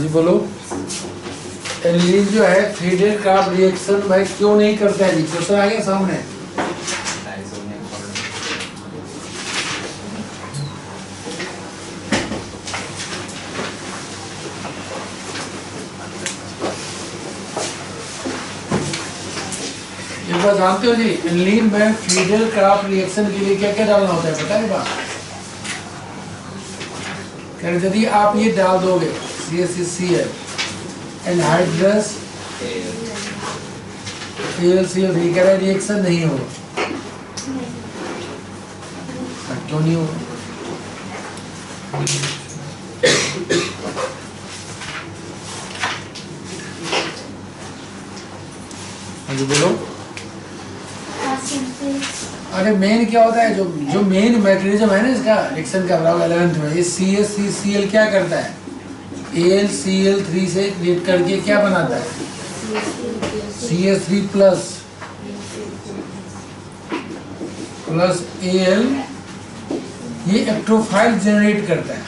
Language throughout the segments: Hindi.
जी बोलो। एनिलीन जो है फीडेड कार्ब रिएक्शन भाई क्यों नहीं करता है जी? क्वेश्चन आ गया सामने। एक बार जानते हो जी, एनिलीन में फीडेड कार्ब रिएक्शन के लिए क्या क्या डालना होता है पता है बात? यदि आप ये डाल दोगे CaCl एनहाइड्रस AlCl कह रहा है रिएक्शन नहीं होगा। क्यों नहीं होगा? हाँ बोलो। अरे मेन क्या होता है, जो मेन मैकेनिज्म है ना इसका रिएक्शन का, बराबर 11th में ये CaCl क्या करता है, AlCl3 से क्रिएट करके क्या बनाता है, CH3 प्लस Al, ये एक्टोफाइल जनरेट करता है।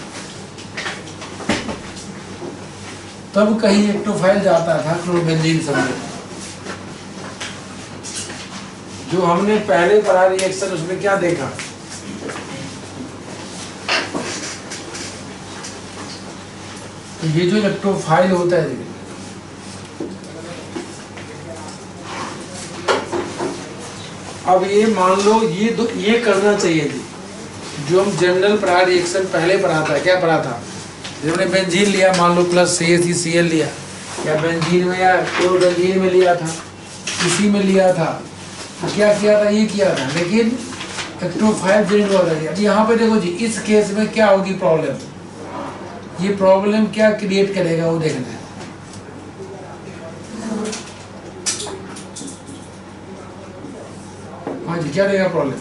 तब कहीं एक्टोफाइल जाता था क्लोरोबेंजीन समेत। जो हमने पहले पढ़ा रिएक्शन उसमें क्या देखा, तो ये जो इलेक्ट्रोफाइल होता है, अब ये मान लो ये करना चाहिए जी, जो हम जनरल पढ़ा रिएक्शन पहले पढ़ा था, क्या पढ़ा था, हमने बेंजीन लिया मान लो प्लस CaCl लिया, या बेंजीन में या क्लोरोबेंजीन में लिया था, इसी में लिया था, तो क्या किया था, ये किया था, लेकिन एक्टोफाइल जनरेट हुआ था। अब यहाँ पे देखो जी, इस केस में क्या होगी प्रॉब्लम, ये प्रॉब्लम क्या क्रिएट करेगा वो देखना है। हाँ जी, क्या रहेगा प्रॉब्लम,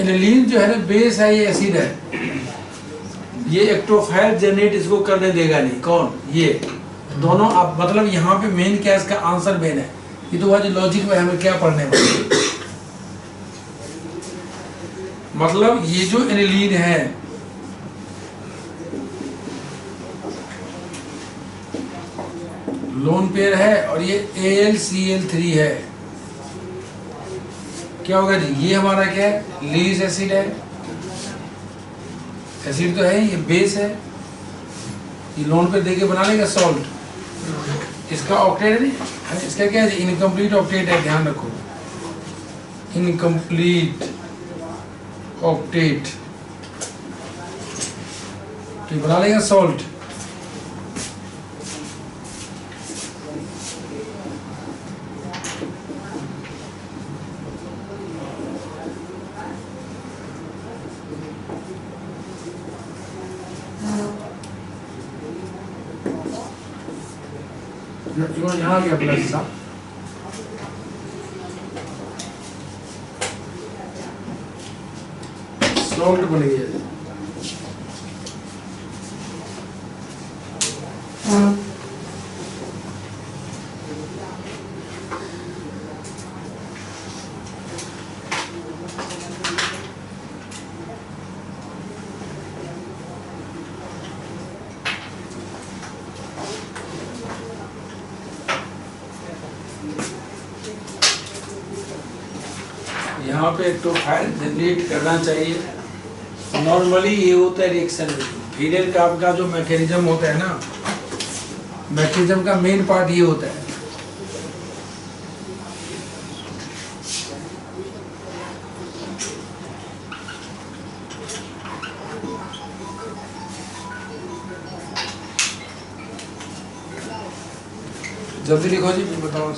एनिलीन जो है ना बेस है, ये एसिड है, ये एक्टोफाइल जनरेट इसको करने देगा नहीं। कौन? ये दोनों। आप मतलब यहाँ पे मेन क्या, इसका आंसर मेन है, ये तो आज लॉजिक में हमें क्या पढ़ने वाले, मतलब ये जो एनिलीन है लोन पेयर है और ये AlCl3 है, क्या होगा जी, ये हमारा क्या है, लीज एसिड है, एसिड तो है, ये बेस है, ये लोन पेयर देके बना लेगा सॉल्ट, इसका ऑक्टेट नहीं, इसका क्या है, इनकम्प्लीट ऑक्टेट है, ध्यान रखो, इनकम्प्लीट ऑक्टेट, तो बना लेगा सॉल्ट। यहाँ गया प्लस सा, सॉल्ट बन गया। यहाँ पे एक्टोफाइल जनरेट करना चाहिए। नॉर्मली ये होता है रिएक्शन में, फीडेड कार्ब का जो मैकेनिज्म होता है ना, मैकेनिज्म का मेन पार्ट ये होता है, जल्दी लिखो जी, बताओ।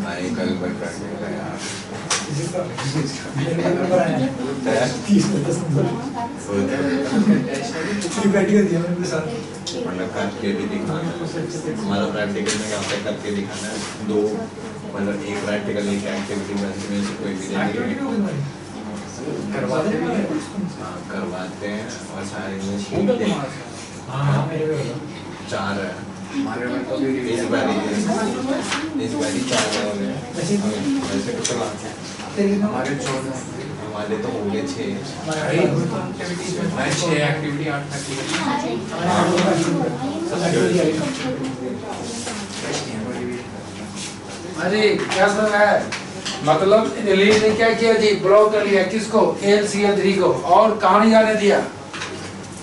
भाई कल बैठा के यार मतलब करके भी दिखाना हमारा प्रैक्टिकल में क्या होता है, करके दिखाना है। दो मतलब एक प्रैक्टिकल एक एक्टिविटी में से कोई भी करवाते हैं और सारे में शीट चार है इस बारी 4 हो गए। वैसे तो हमारे 14 हमारे तो हो गए 6 एक्टिविटी 8 अरे क्या सुन रहा है, मतलब एनिलीन ने क्या किया जी, ब्लॉक कर लिया किसको, AlCl3 को, और कहानी जाने दिया।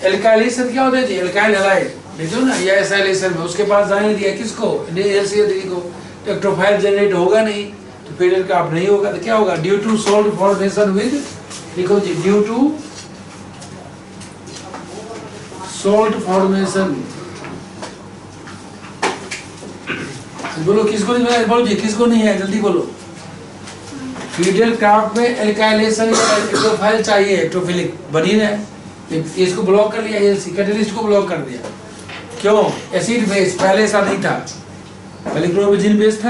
एल्काइलेशन क्या होता है जी, एल्काइल हैलाइड देखो ना, या एसाइलेशन में उसके पास जाने दिया किसको, AlCl3 को। इलेक्ट्रोफाइल जनरेट होगा नहीं तो फेडरल क्राफ्ट नहीं होगा, तो क्या होगा, due to salt formation with, देखो जी, ड्यू टू सॉल्ट फॉर्मेशन, बोलो किसको नहीं है, बोलो जी किसको नहीं है, जल्दी बोलो। फेडरल क्राफ्ट में एल्काइलेशन या इलेक्ट्रोफाइल चाहिए, इलेक्ट्रोफिलिक बनी रहे, इसको ब्लॉक कर लिया, कैटलिस्ट को ब्लॉक कर दिया। क्यों, एसिड बेस, पहले ऐसा नहीं था, पहले क्लोरोबेंजीन बेस था,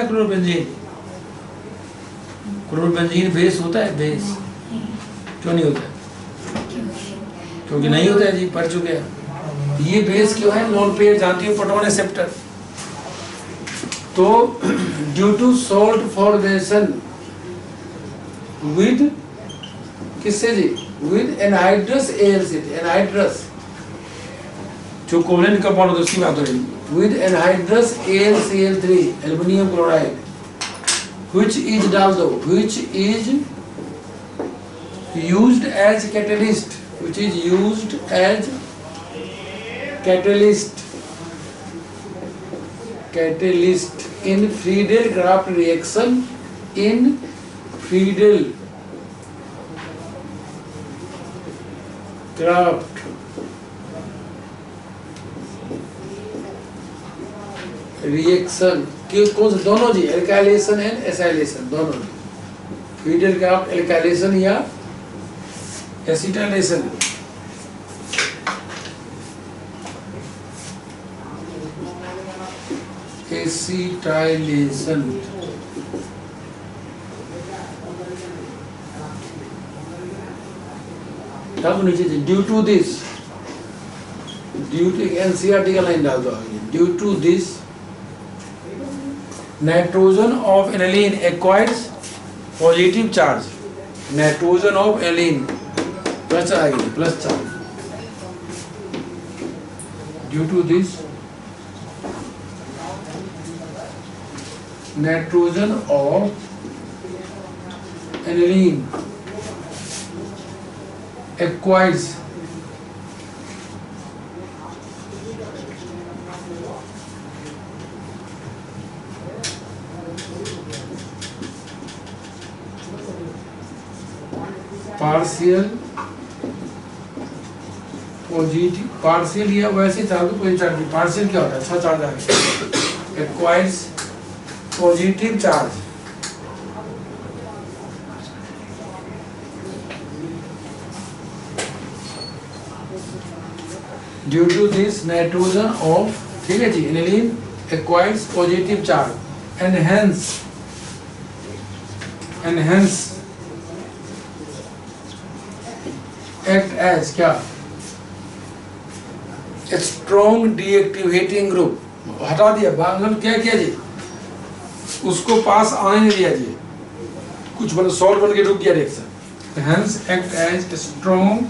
क्लोरोबेंजीन बेस होता है, बेस क्यों नहीं होता है, क्योंकि नहीं होता है जी, पढ़ चुके हैं। ये बेस क्यों है, नॉन पेयर जानती हो, प्रोटॉन एक्सेप्टर। तो due to salt formation with, किससे जी, विद एनहाइड्रस AlCl3, एनहाइड्रस जो कोवलेंट कंपाउंड होता है उसकी बात हो रही है, with anhydrous AlCl3 aluminium chloride, which is डाल दो, which is used as catalyst, which is used as catalyst in Friedel-Crafts reaction, in Friedel-Crafts reaction के कौन से, दोनों जी, एल्काइलेशन एंड एसाइलेशन दोनों, फ्रीडल-क्राफ्ट एल्काइलेशन या एसिटाइलेशन। एसिटाइलेशन तब नीचे due to this, due to NCERT का लाइन डाल दो आगे, due to this nitrogen of aniline acquires positive charge, nitrogen of aniline plus आएगी, plus charge, due to this nitrogen of aniline acquires partial positive, partial या वैसे चार्ज को कोई चार्ज, पार्शियल क्या होता है, अच्छा चार्ज आ गया, acquires positive charge, due to this nitrogen of, ठीक है जी, aniline acquires positive charge, enhance act as क्या, स्ट्रॉन्ग डीएक्टिवेटिंग ग्रुप, हटा दिया बांगल, क्या किया जी, उसको पास आने नहीं दिया जी, कुछ मतलब सॉल्ट बन के रुक गया reaction, hence act as strong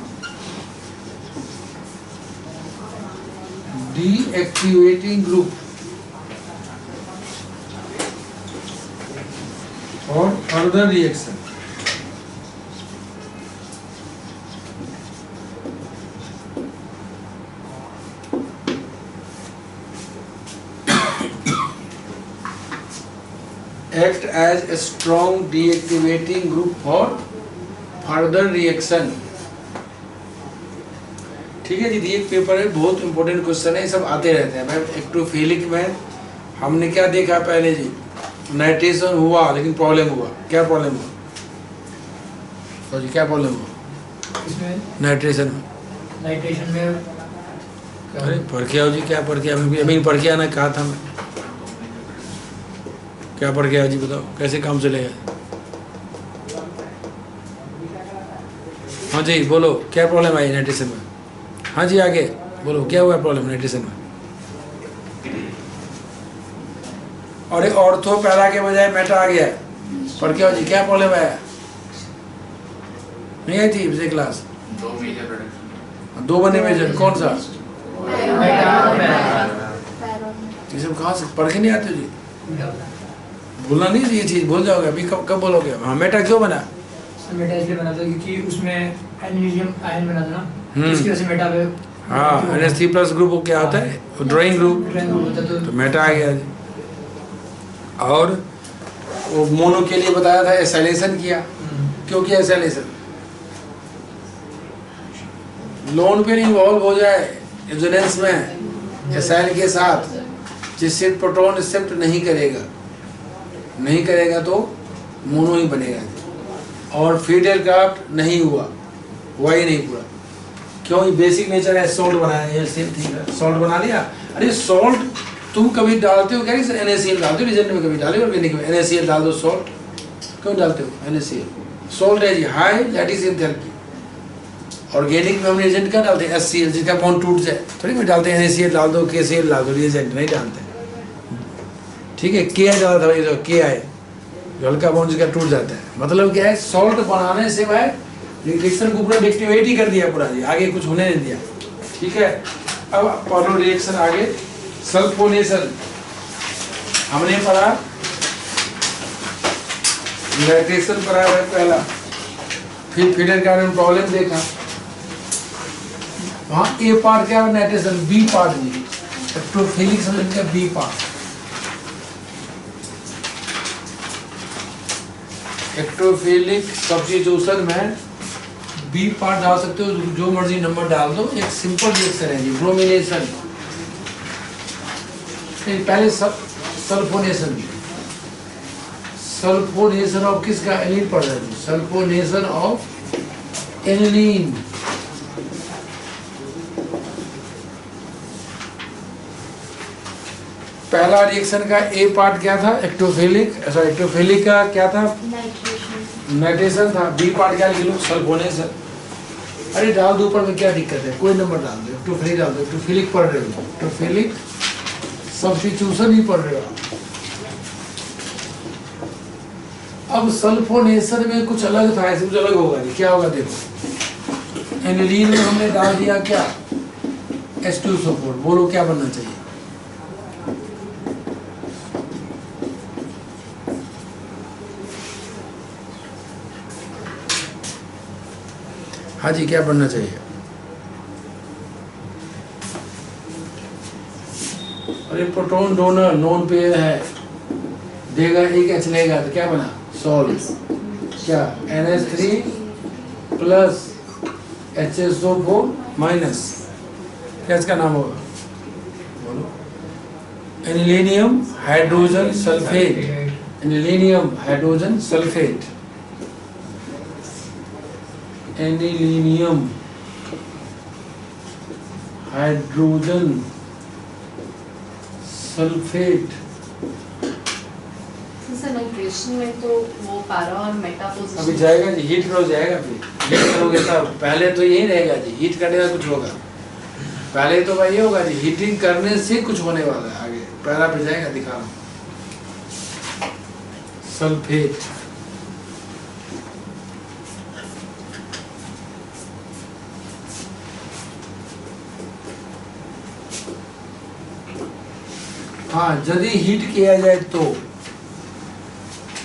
deactivating group और further reaction. act as a strong deactivating group for further reaction। ठीक है दीदी, एक पेपर है बहुत इंपॉर्टेंट क्वेश्चन है, ये सब आते रहते हैं। मैं एक्टोफिलिक में हमने क्या देखा पहले जी, नाइट्रेशन हुआ लेकिन प्रॉब्लम हुआ। क्या प्रॉब्लम हुआ? तो जी क्या प्रॉब्लम हुआ इसमें नाइट्रेशन में? नाइट्रेशन में अरे पढ़ के आओ जी। क्या पढ़ के? अभी पढ़ के आना कहा था मैं। क्या पढ़ के आओ जी, बताओ कैसे काम चलेगा? हाँ जी बोलो, क्या प्रॉब्लम आई नाइट्रेशन में? हाँ जी आगे बोलो, क्या हुआ प्रॉब्लम नाइट्रेशन में? और एक ऑर्थो पैरा के बजाय मेटा आ गया। पढ़ के आओ जी, क्या प्रॉब्लम आया? नहीं आई थी पिछले क्लास? दो बने मेजर, कौन सा? ये सब कहाँ से पढ़ के नहीं आते जी? भूलना नहीं ये चीज, भूल जाओगे अभी। कब बोलोगे? हाँ मेटा क्यों बना? मेटा इसलिए बना था क्योंकि उसमें एल्यूमिनियम आयन बना था ना, इसकी वजह से मेटा पे हाँ NH3+ ग्रुप क्या होता है? Drawing group. होता तो मेटा आ गया जी। और वो मोनो के लिए बताया था एसाइलेशन किया। क्यों किया एसाइलेशन? लोन पे इन्वॉल्व हो जाए रेजोनेंस में एसाइल के साथ, जिससे प्रोटॉन एक्सेप्ट नहीं करेगा तो मोनो ही बनेगा। और फीड एयरक्राफ्ट नहीं हुआ ही नहीं पूरा। क्यों? ये बेसिक नेचर है, सॉल्ट बनाया, ये सेम थिंग है, सॉल्ट बना लिया। अरे सॉल्ट तुम कभी डालते हो क्या? NaCl डालते हो रिजेंट में, कभी डाले ऑर्गेनिक में NaCl डाल दो सॉल्ट। क्यों डालते हो NaCl? सॉल्ट है जी हाई लैटिस एंथैल्पी। ऑर्गेनिक में हम रिजेंट क्या डालते हैं? HCl, जिसका बॉन्ड टूट जाए थोड़ी कोई डालते हैं। NaCl डाल दो, KCl डाल दो, रिजेंट नहीं डालते। ठीक है, Ki डाला था भाई, Ki जो हल्का बॉन्ड जिसका टूट जाता है। मतलब क्या है? सॉल्ट बनाने से भाई रिएक्शन को पूरा डिक्टिवेट ही कर दिया पूरा जी, आगे कुछ होने नहीं दिया। ठीक है, अब पढ़ो रिएक्शन आगे। सल्फोनेशन हमने पढ़ा, नाइट्रेशन पढ़ा है पहला, फिर फीडर कार्बन प्रॉब्लम देखा। वहाँ ए पार्ट क्या है नाइट्रेशन, बी पार्ट जी एक्टोफिलिक समझ का बी पार्ट। एक्टोफिलिक सब्स्टिट्यूशन में बी पार्ट डाल सकते हो, जो मर्जी नंबर डाल दो। एक सिंपल रिएक्शन है जी, ब्रोमिनेशन। पहले सल्फोनेशन ऑफ किसका? एनिलीन पढ़ रहे हैं। Sulphonation of aniline. पहला रिएक्शन का ए पार्ट क्या था? एक्टोफिलिक का क्या था? नाइट्रेशन था। बी पार्ट क्या लिख लो? सल्फोनेशन। अरे डाल दो ऊपर में, क्या दिक्कत है? कोई नंबर डाल दो। एक्टोफिलिक डाल दो, एक्टोफिलिक पढ़ रहे हो, एक्टोफिलिक सब्स्टिट्यूशन ही पढ़ रहे हो। अब सल्फोनेशन में कुछ अलग था, ऐसे कुछ अलग होगा नहीं। क्या होगा देखो, एनिलीन में हमने डाल दिया क्या? H2SO4। बोलो क्या बनना चाहिए? हाँ जी, क्या बनना चाहिए? अरे प्रोटॉन डोनर नॉन पेयर है, देगा एक H लेगा तो क्या बना? सॉल्ट। क्या? NH3+ HSO4-। क्या इसका नाम होगा? बोलो। Anilinium hydrogen sulphate. Anilinium hydrogen sulphate. Anilinium hydrogen sulphate. Nitration में तो वो पैरा और मेटा पोजीशन अभी जाएगा जी, हीट हो जाएगा। फिर हीट करोगे तब, पहले तो यही रहेगा जी, हीट करने का कुछ होगा। पहले तो भाई ये होगा जी, हीटिंग करने से कुछ होने वाला है आगे। पैरा पे जाएगा, दिखा रहा हूं। सल्फेट। हाँ, यदि हीट किया जाए तो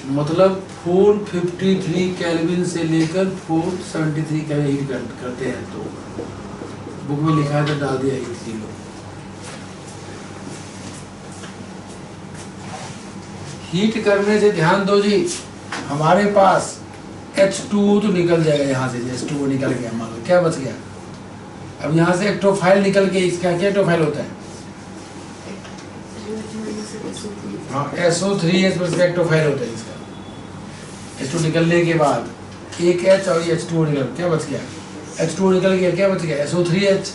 मतलब 453 केल्विन से लेकर 473 केल्विन हीट करते हैं। तो बुक में लिखा है तो डाल दिया हीट किलो। हीट करने से ध्यान दो जी, हमारे पास H2O तो निकल जाएगा यहाँ से। H2O निकल गया, मान लो क्या बच गया? अब यहाँ से एक्टोफाइल निकल के, इसका क्या एक्टोफाइल होता है? हाँ SO3H पर स्पेक्ट्रोफाइल होता है इसका। H2 निकलने के बाद एक H और ये H2 निकल, क्या बच गया? H2 निकल गया, क्या बच गया? SO3H।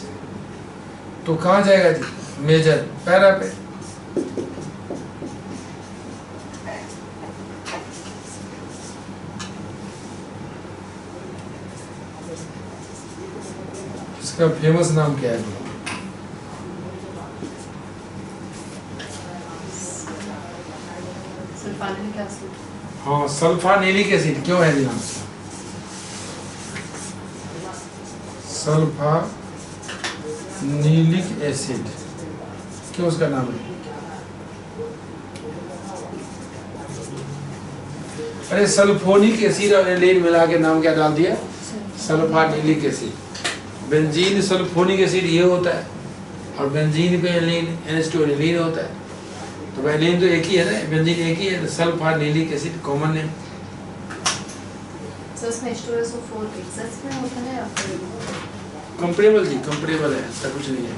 तो कहाँ जाएगा जी? मेजर पैरा पे। इसका फेमस नाम क्या है? Sulphanilic acid. हाँ सल्फानिलिक एसिड। क्यों है जी नाम? सल्फानिलिक एसिड क्यों उसका नाम है? अरे सल्फोनिक एसिड और एलिन मिला के नाम क्या डाल दिया? Sulphanilic acid. Benzene sulphonic acid ये होता है और बेंजीन पे एलिन NH2 एलिन होता है। तो एलिन तो एक ही है ना, बेंजीन एक ही है। Sulphanilic acid common name. Sir इसमें H2SO4 एक्सेस में होता है या फिर कंपेरेबल जी, कंपेरेबल है, ऐसा कुछ नहीं है।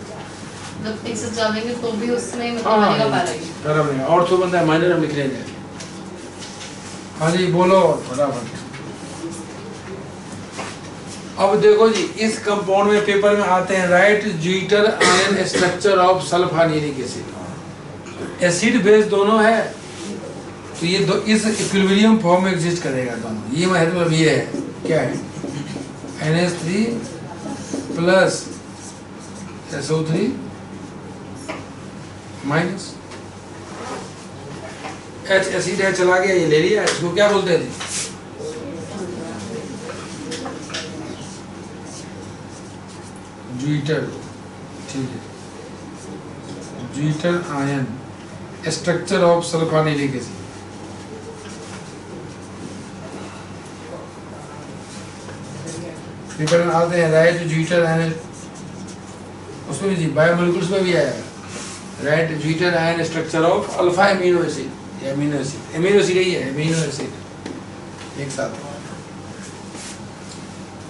मतलब एक्सेस डालेंगे तो भी उसमें मतलब हाँ बनेगा पैरा ही। बराबर है। और तो बंदा माइनर हम लिख लेंगे। हाँ जी बोलो फटाफट। अब देखो जी, इस कंपाउंड में पेपर में आते हैं right zwitter ion structure of sulphanilic acid. Acid base दोनों है तो ये दो इस इक्विलिब्रियम फॉर्म में एग्जिस्ट करेगा दोनों। ये मतलब ये है क्या है? NH3 plus SO3 minus H acid है, चला गया, ये ले लिया। इसको क्या बोलते थे? ज्यूटर। ठीक है, zwitter ion structure of sulphanilic acid. Paper में आते हैं राइट ज्यूटर आयन, उसमें भी जी बायोमोलिक्यूल्स में भी आया right zwitter ion structure of alpha amino acid. Amino acid, amino acid ही है, एमिनो एसिड एक साथ।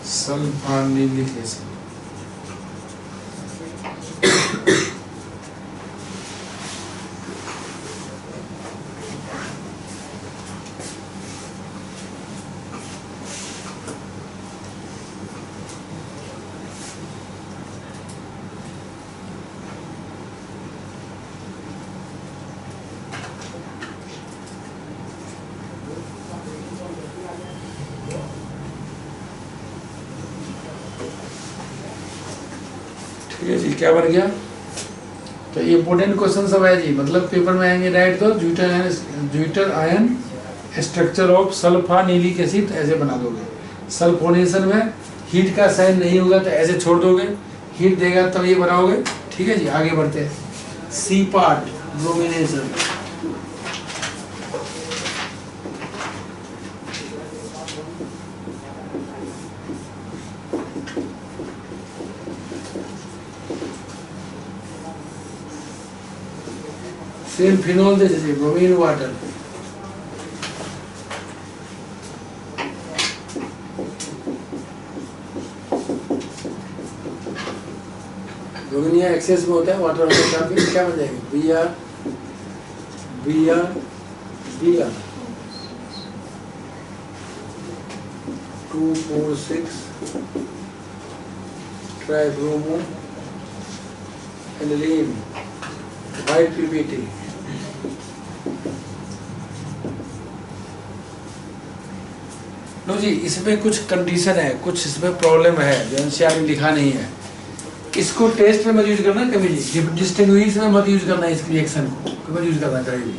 Sulphanilic acid. ठीक है जी, क्या बन गया? तो ये इंपोर्टेंट क्वेश्चन सब है जी, मतलब पेपर में आएंगे राइट। तो zwitter ion structure of sulphanilic acid ऐसे बना दोगे। सल्फोनेशन में हीट का साइन नहीं होगा तो ऐसे छोड़ दोगे, हीट देगा तब ये बनाओगे। ठीक है जी, आगे बढ़ते हैं। C part bromination. Same phenol जैसे ब्रोमीन वाटर। ब्रोमीनिया एक्सेस में होता है, वाटर होता है काफी। क्या बन जाएगा? Br 2,4,6 tribromo aniline white PPT। लो जी, इसमें कुछ कंडीशन है, कुछ इसमें प्रॉब्लम है जो एनसीईआरटी में लिखा नहीं है। इसको टेस्ट में मत यूज करना कभी जी, डिस्टिंग्विश में मत यूज करना, इस रिएक्शन को मत यूज करना कभी भी।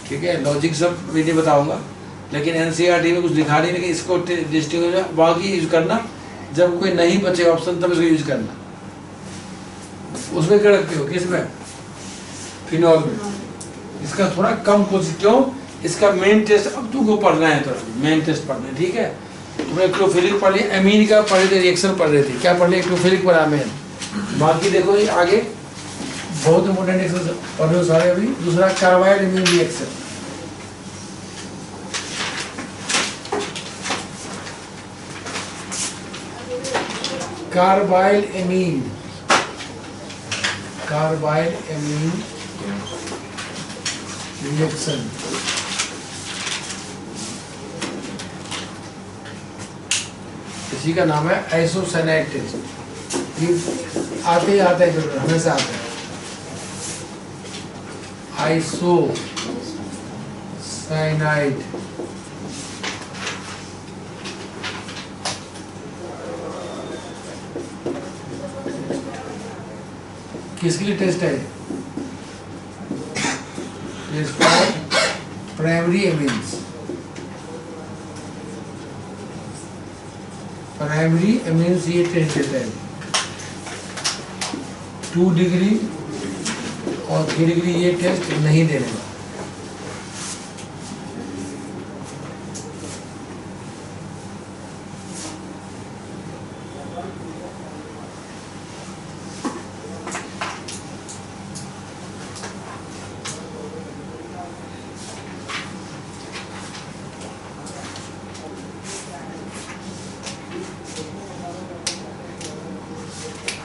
ठीक है, लॉजिक सब भी नहीं बताऊंगा, लेकिन एनसीईआरटी में कुछ लिखा नहीं है कि इसको डिस्टिंग्विश बाकी यूज करना जब कोई नहीं बचे ऑप्शन तब इसको यूज करना। उसमें क्या रखते हो? किसमें? फिनॉल में। इसका थोड़ा कम कोशिश, क्यों? इसका मेन टेस्ट अब तुमको पढ़ना है, तो मेन टेस्ट पढ़ना है। ठीक है, तुमने एक्टोफिलिक पढ़ लिया, एमीन का पढ़ रहे थे, रिएक्शन पढ़ रहे थे। क्या पढ़ लिया? एक्टोफिलिक पढ़ा मेन। बाकी देखो ये आगे बहुत इंपॉर्टेंट रिएक्शन पढ़ रहे हो सारे अभी। दूसरा carbide amine reaction. Carbide amine reaction इसी का नाम है आइसोसाइनाइड टेस्ट। ये आते ही आता है, हमेशा आता है आइसोसाइनाइड। किसके लिए टेस्ट है? Test for primary amines. Primary amines ये टेस्ट देता है 2 डिग्री और 3 डिग्री, ये टेस्ट नहीं देने वाला।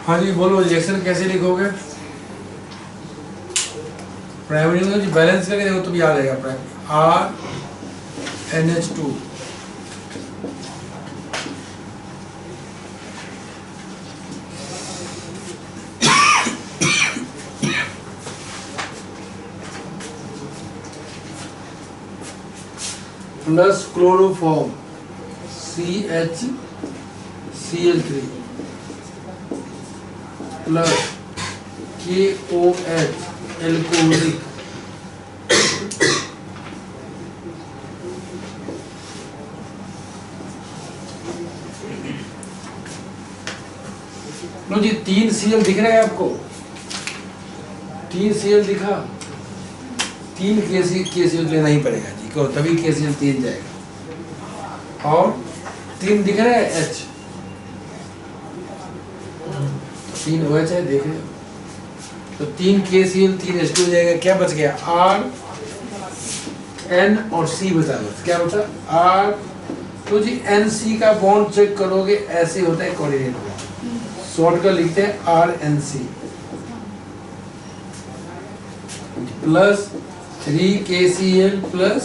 हाँ जी बोलो, रिएक्शन कैसे लिखोगे? प्राइमरी में जो बैलेंस करके देखो तो भी याद आएगा। Primary RNH2 plus chloroform CHCl3 plus KOH alcoholic लो जी 3 Cl दिख रहा है आपको? 3 Cl दिखा, 3 KCl लेना ही पड़ेगा जी, क्यों? तभी KCl 3 जाएगा। और 3 दिख रहा है H, 3 OH है, देख रहे हो? तो 3 KCl 3 H2 जाएगा। क्या बच गया? R N और C बचा। बस क्या बचा? R। तो जी NC का बॉन्ड चेक करोगे, ऐसे होता है कोऑर्डिनेट बॉन्ड, शॉर्ट कर लिखते हैं RNC plus 3 KCl plus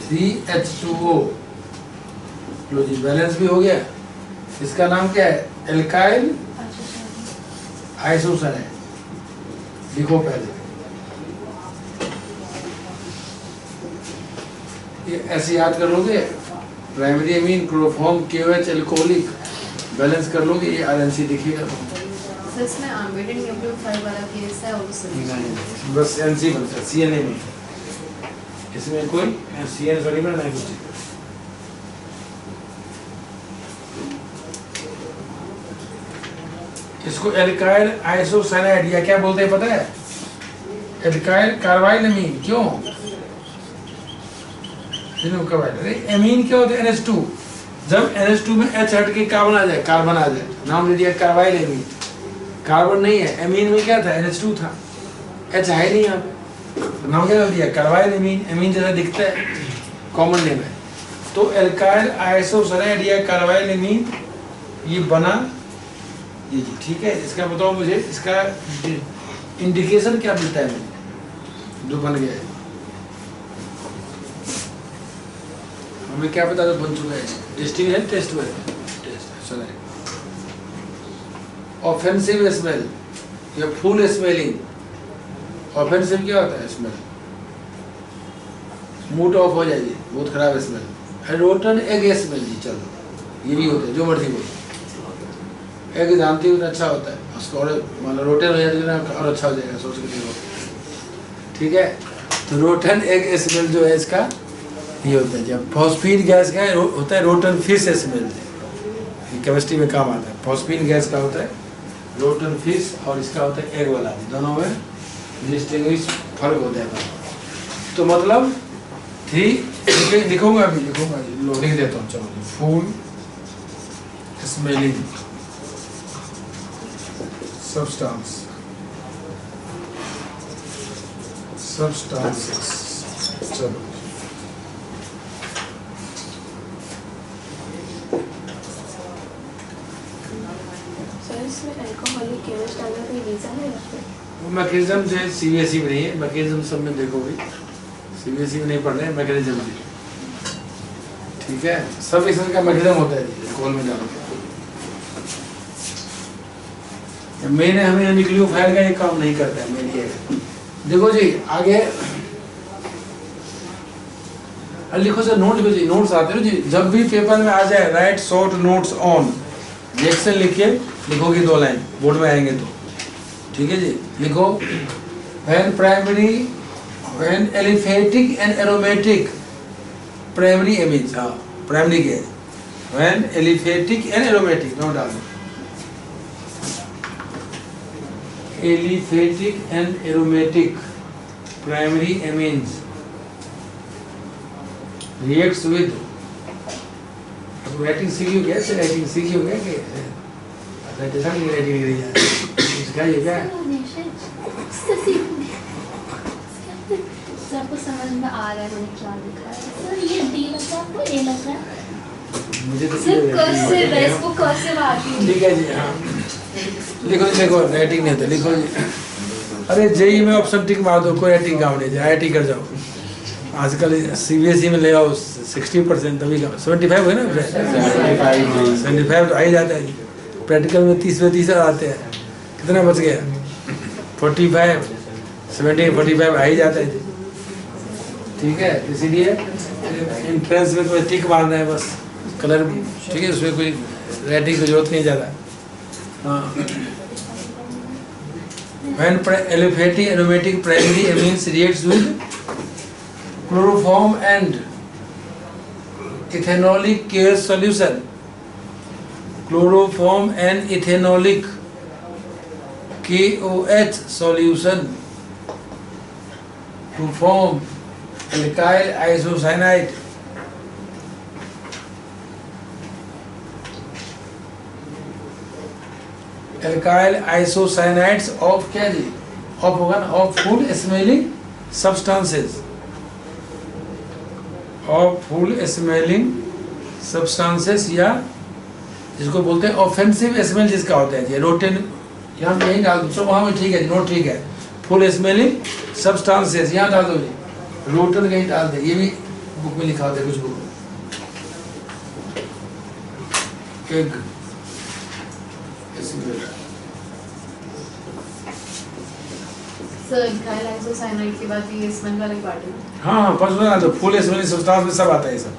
3 H2O। लो जी बैलेंस भी हो गया। इसका नाम क्या है? Alkyl isocyanide. लिखो पहले, ये ऐसे याद कर लोगे। Primary amine, chloroform, KOH alcoholic, balance कर लोगे, ये RNC दिखेगा। सर इसमें आर्मेटेड न्यूक्लियोफाइल वाला केस है और नहीं, बस NC बनता है, CN नहीं। इसमें कोई CN सॉरी में नहीं कुछ। इसको एल्काइल आइसोसाइनाइड या क्या बोलते हैं पता है? Alkyl carbyl amine. क्यों? अरे एमीन क्या होता है? NH2। जब NH2 में H हट के कार्बन आ जाए, नाम दे दिया कार्बाइल एमीन। कार्बन नहीं है, एमीन में क्या था? NH2 था, H है नहीं यहाँ पे, तो नाम क्या डाल दिया? Carbyl amine. एमीन जैसा दिखता है, कॉमन नेम है। तो एल्काइल आइसोसाइनाइड या कार्बाइल एमीन ये बना ये जी, ठीक है। इसका बताओ मुझे, इसका इंडिकेशन क्या मिलता है मुझे जो बन गया है? हमें क्या पता जो बन चुका है? टेस्टिंग है, टेस्ट हुआ है, टेस्ट चला है। ऑफेंसिव स्मेल या फुल स्मेलिंग। ऑफेंसिव क्या होता है? स्मेल मूड ऑफ हो जाएगी, बहुत खराब स्मेल। रोटन एग स्मेल जी, चलो ये भी होता है, जो मर्जी बोलो। एग जानती हूँ अच्छा होता है, उसको और मतलब रोटन हो जाएगा ना और अच्छा हो जाएगा, सोच के देखो, ठीक है। तो रोटन एग स्मेल जो है इसका ये होता है। जब फॉस्फीन गैस का होता है रोटन फिश स्मेल, केमिस्ट्री में काम आता है। फॉस्फीन गैस का होता है रोटन फिश और इसका होता है एग वाला, दोनों में डिस्टिंग्विश फर्क होता है। तो मतलब 3 लिखूंगा, अभी लिखूंगा जी, लिख देता हूँ। चलो फुल स्मेलिंग substances। चलो मैकेनिज्म जो है CBSE में नहीं है, मैकेनिज्म सब में देखोगे सीबीएसई में नहीं पढ़ रहे, मैकेनिज्म जी, ठीक है। सब रिएक्शन का मैकेनिज्म होता है जी, खोल में डालो। मेन है हमें न्यूक्लियोफाइल का ये काम नहीं करता है, मेन ये है। देखो जी आगे लिखो सर, नोट लिखो जी, नोट्स आते हो जी, जब भी पेपर में आ जाए right short notes on reaction लिख के लिखोगे 2 लाइन, बोर्ड में आएंगे तो, ठीक है जी। लिखो when aliphatic and aromatic primary amines, हाँ प्राइमरी के when aliphatic and aromatic, note डालो, aliphatic and aromatic primary amines reacts with, writing सीखी हो क्या, से राइटिंग सीखी हो क्या कि राइटिंग नहीं रही है, इसका ये क्या है? सबको समझ में आ रहा है मैंने क्या लिखा है सर। ये डी लग रहा है, आपको ए लग रहा है? मुझे तो सिर्फ कर्सिव है, इसको कर्सिव आती है। ठीक है जी, हाँ लिखो जी, देखो राइटिंग नहीं होता, लिखो जी। अरे जेई में ऑप्शन टिक मार दो, कोई राइटिंग काम नहीं, आईआईटी कर जाओ। आजकल सीबीएसई में ले आओ 60%, तभी का 75 है ना, 75 तो आ ही जाता है। प्रैक्टिकल में 30 में 30 आते हैं, कितना बच गया? 45 70 45 आ ही जाता है, ठीक है। इसीलिए एंट्रेंस में तो टिक मारना है बस, कलर भी, ठीक है, उसमें कोई राइटिंग की जरूरत नहीं ज़्यादा। हाँ, when aliphatic aromatic primary amines reacts with chloroform and ethanolic KOH solution, chloroform and ethanolic KOH solution to form alkyl isocyanide, alkyl isocyanides of क्या जी, of होगा ना, of full smelling substances, of full smelling substances, या जिसको बोलते हैं ऑफेंसिव स्मेल जिसका होता है जी, रोटेन, यहाँ पे यही डाल दो, तो वहाँ में ठीक है जी, नोट ठीक है। फुल स्मेलिंग सब्सटेंसेस यहाँ डाल दो जी, रोटन कहीं डाल दे, ये भी बुक में लिखा होता है कुछ बुक में। एग सर इथाइल आइसोसाइनाइड के बाद ये स्मेल वाले पार्ट है। हाँ फर्स्ट में तो फुल स्मेलिंग सब्सटेंस में सब आता है, सब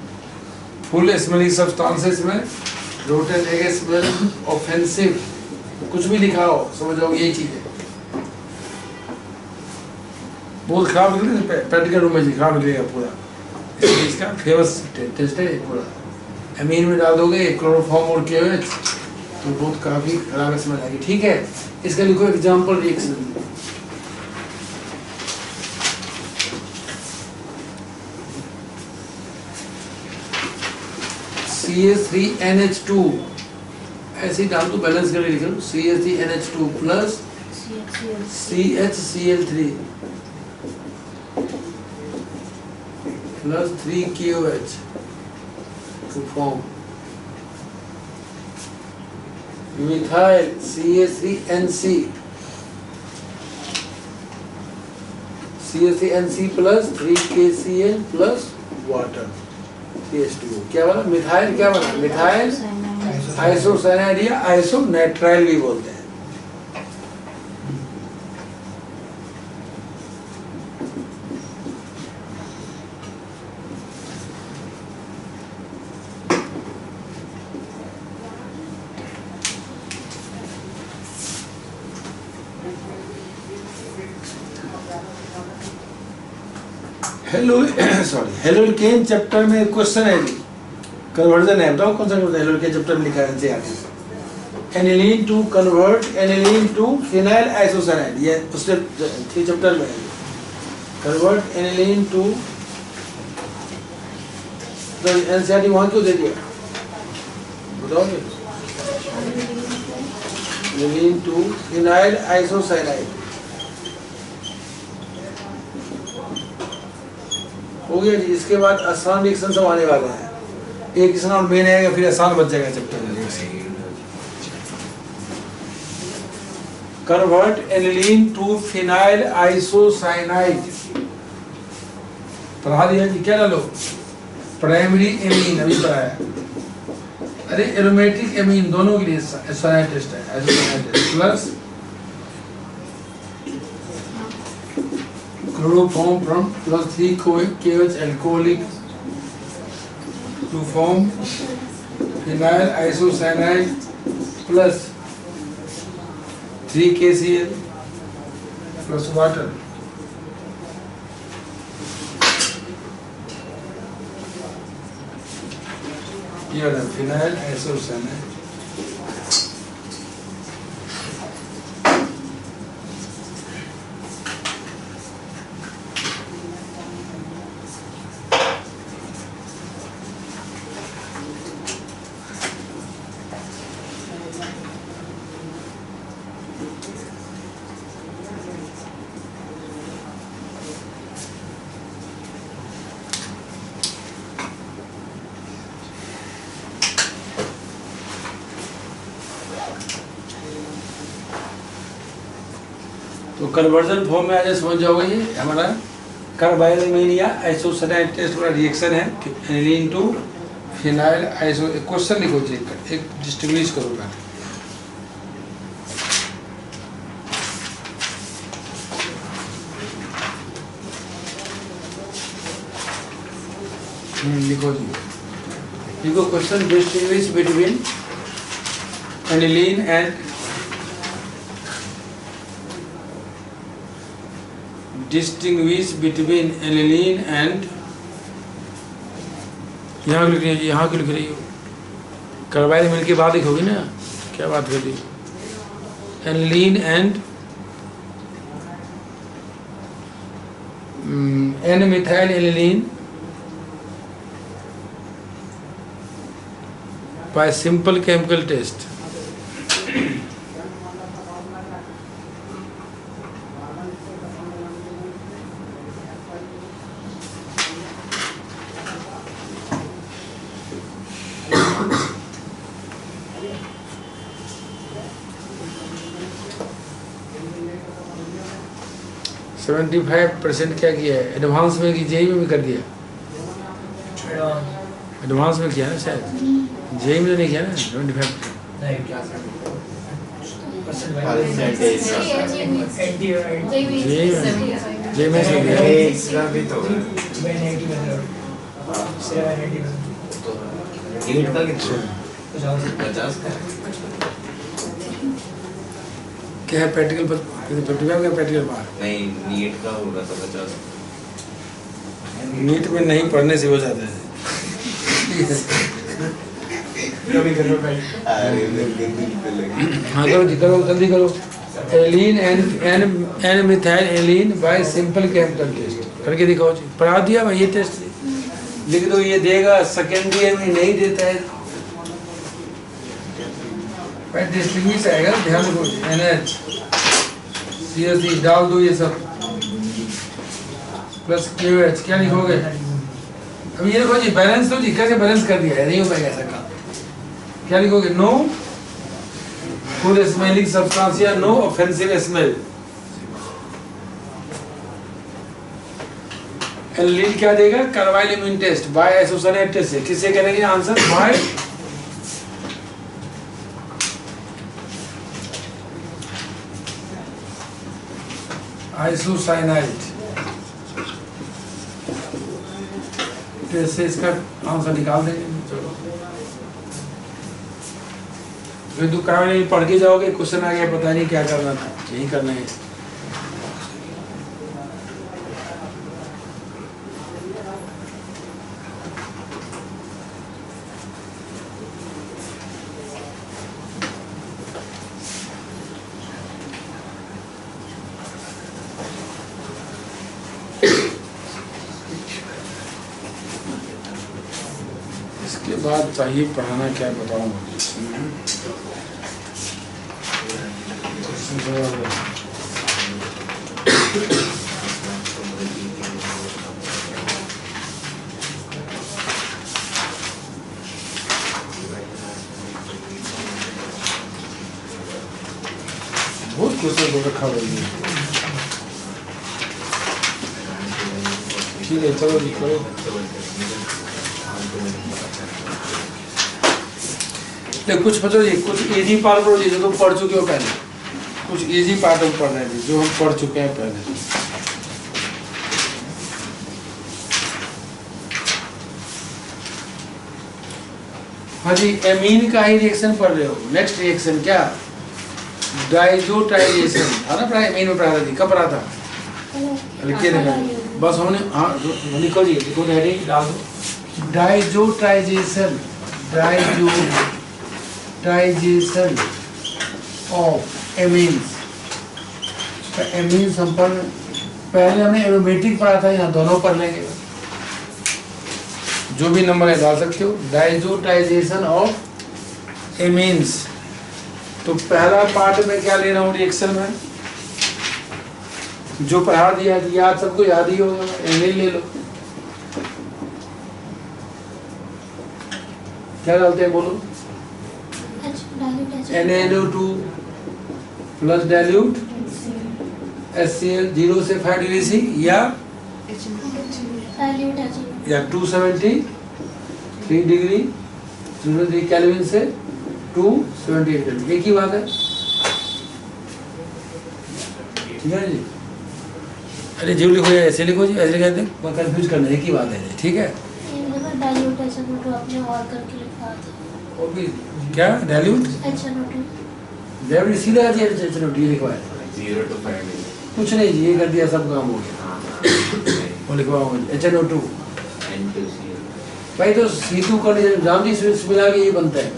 फुल स्मेलिंग सब्सटेंसेस में रोटन एग स्मेल ऑफेंसिव, कुछ भी लिखा हो समझ जाओगे यही चीज है। बहुत खराब निकले प्रैक्टिकल रूम में, खराब निकलेगा पूरा, इसलिए इसका फेमस टेस्ट है पूरा। अमीन में डाल दोगे क्लोरोफॉर्म और केओएच तो बहुत काफी खराब स्मेल आएगी, ठीक है। इसका लिखो एग्जांपल रिएक्शन, CH3NH2 ऐसे ही डाल दो, बैलेंस करके लिख लो, CH3NH2 plus CHCl3 plus 3KOH to form methyl CH3NC, CH3NC plus 3KCl plus water CH2O, क्या बना? मिथाइल, क्या बना? मिथाइल आइसोसाइनाइड या आइसोनाइट्राइल भी बोलते हैं। हेलोल्केन चैप्टर में क्वेश्चन है जी, कन्वर्जन है, बताओ कौन सा हेलोल्केन चैप्टर में लिखा है NCERT. Aniline to convert aniline to phenyl isocyanide, ये उससे 3 चैप्टर में है। कन्वर्ट एनिलीन टू, तो एनसीईआरटी वहाँ क्यों दे दिया बताओगे? एनिलीन टू फिनाइल आइसोसाइनाइड हो गया जी। इसके बाद आसान रिएक्शन सब आने वाले हैं, एक रिएक्शन और मेन आएगा, फिर आसान बच जाएगा चैप्टर में। Convert aniline to phenyl isocyanide पढ़ा दिया जी, क्या डालो? प्राइमरी एमीन अभी पढ़ाया। अरे एरोमेटिक एमीन दोनों के लिए साइनाइड टेस्ट है, isocyanide test plus chloroform from plus 3 KOH alcoholic to form phenyl isocyanide plus 3 KCl plus water. Here the phenyl isocyanide. तो कन्वर्जन फॉर्म में आज समझ जाओगे, ये हमारा कार्बाइलमिन या आइसोसाइनाइड टेस्ट वाला रिएक्शन है, aniline to phenyl iso. Question लिखो जी, एक डिस्टिंग्विश करूँगा। लिखो जी, लिखो question, distinguish between aniline and distinguish between aniline and, यहाँ लिख रही है, यहाँ क्यों लिख रही हो? कार्बाइलमिन की बात लिखोगी ना, क्या बात कर रही हो? aniline and N-methyl aniline by simple chemical test. Seventy 75% क्या किया है एडवांस में, कि जेई में भी कर दिया? एडवांस में किया ना शायद, जेई में तो नहीं किया ना 75%। जेई में से किया। भी तो नीट का कितना 50 का क्या है प्रैक्टिकल पर? प्रैक्टिकल बाहर नहीं, नीट का होगा तो 50। नीट में नहीं पढ़ने से हो जाता है। हाँ करो जी, करो जल्दी करो। Aniline N methyl aniline by simple chemical test करके दिखाओ जी। पढ़ा दिया भाई, ये टेस्ट लिख दो, ये देगा। सेकेंडरी में नहीं देता है, डिस्टिंग्विश आएगा, ध्यान रखो। NH CSC डाल दो, ये सब प्लस KOH। क्या लिखोगे? अब ये लिखो जी, बैलेंस तो जी, कैसे बैलेंस कर दिया है, नहीं हो पाएगा ऐसा काम। क्या लिखोगे? नो फुल स्मेलिंग सब्सटेंस या नो ऑफेंसिव स्मेल। एनिलीन क्या देगा? कार्बाइलमिन टेस्ट बाय आइसोसाइनाइड टेस्ट से। किससे करेंगे आंसर? बाय आइसोसाइनाइड टेस्ट से इसका आंसर निकाल देंगे। चलो फिर दुकान में पढ़ के जाओगे, क्वेश्चन आ गया, पता नहीं क्या करना था, यही करना है। इसके बाद चाहिए पढ़ाना, क्या बताऊं। बहुत क्वेश्चन को रखा हुआ है। ठीक है चलो जी करो। नहीं कुछ बच्चों जी कुछ इजी पार्ट करो जी जो तुम पढ़ चुके हो पहले, कुछ इजी पार्ट हम पढ़ रहे हैं जी जो हम पढ़ चुके हैं पहले। हाँ जी एमीन का ही रिएक्शन पढ़ रहे हो। नेक्स्ट रिएक्शन क्या, डाइजोटाइजेशन था ना, पढ़ा एमीन में पढ़ा था जी, कब पढ़ा था? लिखिए बस हमने, हाँ लिखो जी, लिखो हेडिंग डाल दो। Diazotization, diazotization of amines. Amines हम पहले हमने एरोमेटिक पढ़ा था, यहाँ दोनों पढ़ लेंगे, जो भी नंबर है डाल सकते हो। डाइजोटाइजेशन ऑफ एमीन्स, तो पहला पार्ट में क्या ले रहा हूँ रिएक्शन में, जो पढ़ा दिया याद, सबको याद ही होगा, एमीन ले लो। क्या डालते हैं बोलो? NaNO2 प्लस डाइल्यूट HCl 0 से 5 डिग्री C या 273 डिग्री केल्विन से 278 डिग्री, एक ही बात है। ठीक है जी, अरे जो लिखो या ऐसे लिखो जी, ऐसे कहते हैं कंफ्यूज करना, एक ही बात है जी। ठीक है और भी क्या डाइल्यूट डाइल्यूट सीधा जी HNO2 लिखवाया 0 to 5 डिग्री, कुछ नहीं जी, ये कर दिया सब काम हो गया। वो लिखवाओ HNO2 N2Cl। भाई तो C2 का जान दी स्विच मिला के ये बनता है,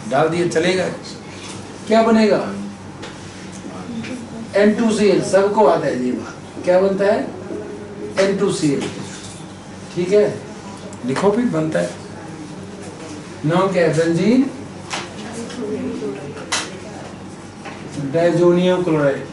डाल दिए चलेगा, क्या बनेगा? N2Cl, सबको आता है ये बात, क्या बनता है? N2Cl। ठीक है लिखो फिर बनता है, नाम क्या है? Benzene diazonium chloride.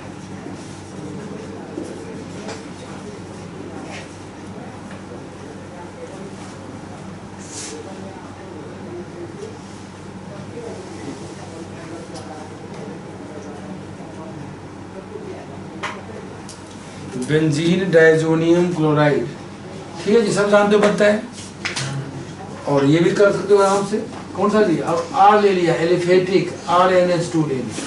Benzene diazonium chloride. ठीक है जी, सब जानते हो बनता है, और ये भी कर सकते हो आराम से। कौन सा जी? अब R ले लिया, एलिफेटिक RNH2 ले लिया।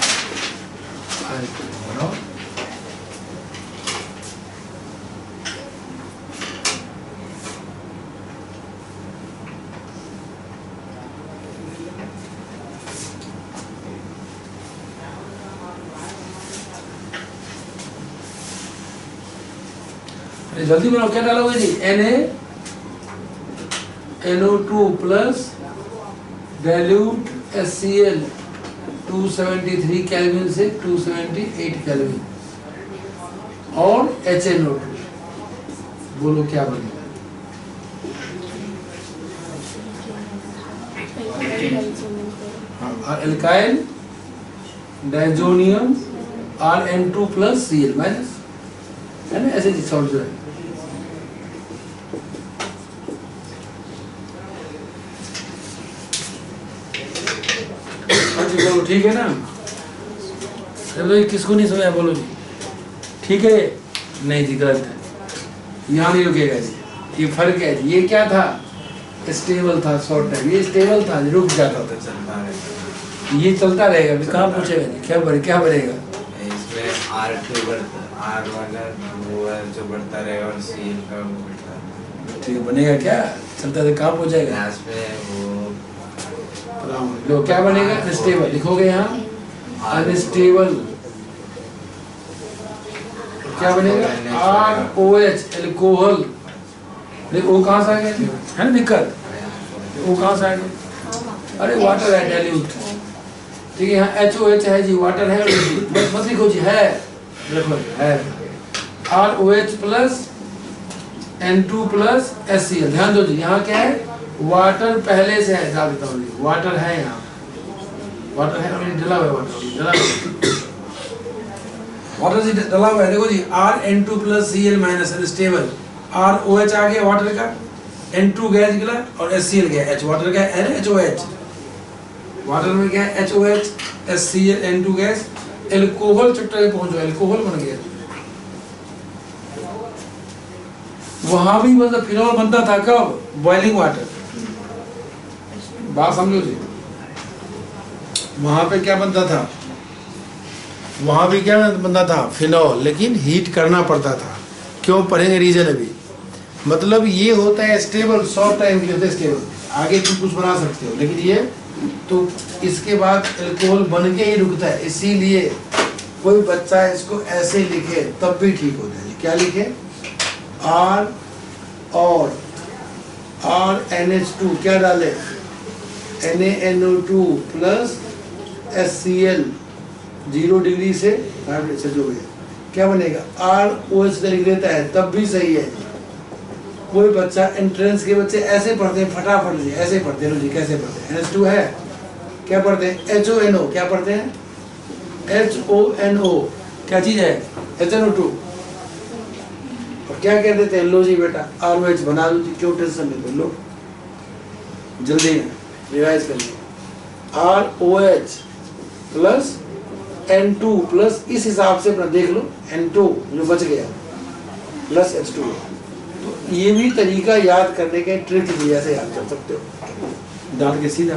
जल्दी बनाओ, क्या डालोगे जी? NaNO2 plus dilute HCl 273 kelvin से 278 केल्विन और HNO2। बोलो क्या बनेगा? Alkyl diazonium RN2 plus Cl minus, है ना, ऐसे जी सॉल्व जो है। बोलो ठीक है ना? चलो ये किसको नहीं सुना बोलो जी, ठीक है? नहीं जी गलत है, यहाँ नहीं रुकेगा जी, ये फर्क है जी। ये क्या था? स्टेबल था शॉर्ट टाइम, ये स्टेबल था, रुक जाता था, चलता रहेगा, ये चलता रहेगा। कहाँ पूछेगा जी क्या बढ़ेगा? इसमें R2 बढ़ता, R वाला वो है जो बढ़ता रहेगा और Cl का वो बढ़ता है। ठीक बनेगा क्या? चलता है कहाँ पहुँचेगा? क्लास में वो लो क्या बनेगा? अनस्टेबल लिखोगे यहाँ, अनस्टेबल क्या बनेगा? ROH alcohol. देखो वो कहाँ से आ गया है ना दिक्कत, वो कहाँ से आ गया? अरे वाटर है डाइल्यूट, ठीक है। यहाँ HOH है जी, वाटर है, बस मत लिखो जी, है लिखो है। ROH plus N2 plus HCl, ध्यान दो जी, यहाँ क्या है? वाटर पहले से है, डाल देता हूँ, वाटर है यहाँ, वाटर है, डला हुआ है, वाटर जी डला हुआ है। देखो जी RN2 plus Cl minus stable, ROH आ गया वाटर का, N2 गैस निकला और HCl गया, H वाटर का NaHOH, वाटर में क्या है? HOH HCl N2 gas, alcohol चुट्टा पे पहुंचो, एल्कोहल बन गया। वहां भी मतलब फिनॉल बनता था कब? Boiling water. बात समझो जी, वहां पे क्या बनता था? वहां भी क्या बनता था? फिनॉल, लेकिन हीट करना पड़ता था। क्यों? पढ़ेंगे रीजन अभी। मतलब ये होता है स्टेबल, शॉर्ट टाइम के होते स्टेबल, आगे तुम कुछ बना सकते हो, लेकिन ये तो इसके बाद अल्कोहल बन के ही रुकता है। इसीलिए कोई बच्चा इसको ऐसे लिखे तब भी ठीक होता है। क्या लिखे? R और RNH2 क्या डाले? NaNO2 प्लस HCl 0 डिग्री से 5 डिग्री से जो भी है, क्या बनेगा? ROH लिख देता है तब भी सही है। कोई बच्चा एंट्रेंस के बच्चे ऐसे पढ़ते हैं, फटाफट जी ऐसे पढ़ते हैं। लो जी कैसे पढ़ते हैं? NH2 है, क्या पढ़ते हैं? HONO, क्या पढ़ते हैं? HONO क्या चीज है? HNO2। और क्या कह देते हैं? लो जी बेटा ROH बना लो जी, क्यों टेंशन लेते हो? लो जल्दी रिवाइज कर लो। ROH प्लस N2 प्लस इस हिसाब से अपना देख लो, N2 जो बच गया प्लस H2। तो ये भी तरीका याद करने के ट्रिक भी ऐसे याद कर सकते हो, डाल के सीधा।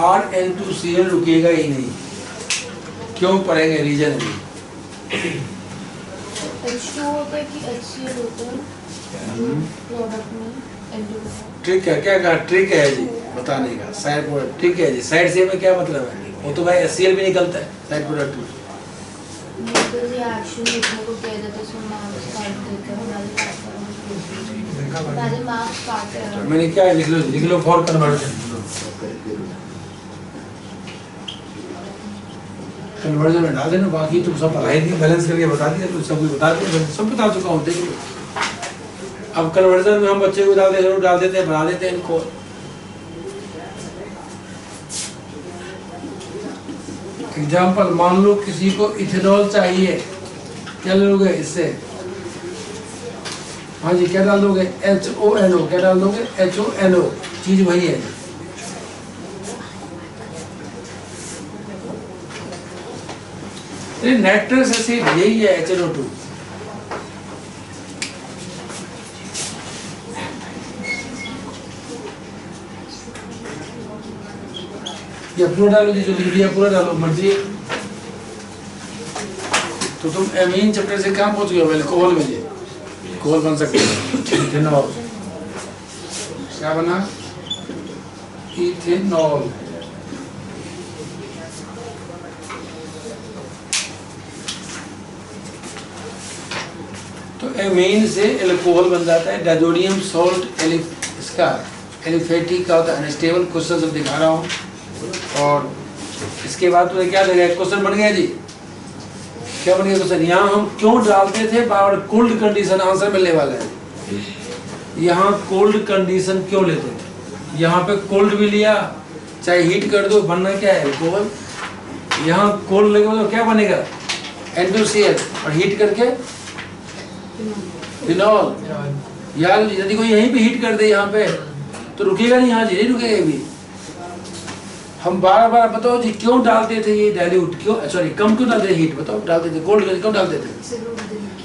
RN2Cl रुकेगा ही नहीं। क्यों? पढ़ेंगे रीजन अभी। H2 होता है कि HCl होता है प्रोडक्ट में N2। ट्रिक है, क्या कहा? ट्रिक है जी बताने का, साइड प्रोडक्ट। ट्रिक है जी, साइड से में क्या मतलब है? वो तो भाई HCl भी निकलता है साइड प्रोडक्ट में। तो ये एक्शन लिखने को कह देते सो मार्क्स काट देते हैं, हमारे मार्क्स काट रहे हैं। मैंने क्या लिख लो फॉर कन्वर्जन। कन्वर्जन में डाल देना, बाकी तो सब पढ़ाई थी, बैलेंस करके बता दिया, तो सब कुछ बता दिया, सब बता चुका हूँ, देख लो। अब कन्वर्जन में हम बच्चे को जरूर डाल देते हैं, बना देते हैं इनको। एग्जाम्पल, मान लो किसी को इथेनॉल चाहिए, क्या लोगे इससे? हाँ जी, क्या डाल दोगे? HONO। क्या डाल दोगे? HONO। चीज वही है। नाइट्रस एसिड यही है, HNO2। या पूरा डालो जी, जो लिख दिया पूरा डालो, मर्जी। तो तुम एमीन चैप्टर से कहाँ पहुंच गए हो? अल्कोहल में जी अल्कोहल बन सकते हैं। इथेनॉल क्या बना? इथेनॉल। तो एमीन से अल्कोहल बन जाता है। डाइजोनियम सॉल्ट इसका एलिफेटिक का होता है अनस्टेबल। क्वेश्चन सब दिखा रहा हूँ। और इसके बाद तो क्या देगा? क्वेश्चन बन गया जी। क्या बन गया क्वेश्चन? यहाँ हम क्यों डालते थे बार कोल्ड कंडीशन? आंसर मिलने वाला है। यहाँ कोल्ड कंडीशन क्यों लेते थे? यहाँ पे कोल्ड भी लिया, चाहे हीट कर दो, बनना क्या है? अल्कोहल। यहाँ कोल्ड लगे तो क्या बनेगा? N2Cl। और हीट करके फिनॉल। यार यदि कोई यहीं पे हीट कर दे यहाँ पे तो रुकेगा नहीं। यहाँ जी नहीं रुकेगा भी। हम बार बार बताओ जी क्यों डालते थे ये डाइल्यूट? क्यों, सॉरी, कम क्यों डालते थे? हीट बताओ, डालते थे कोल्ड क्यों डालते थे?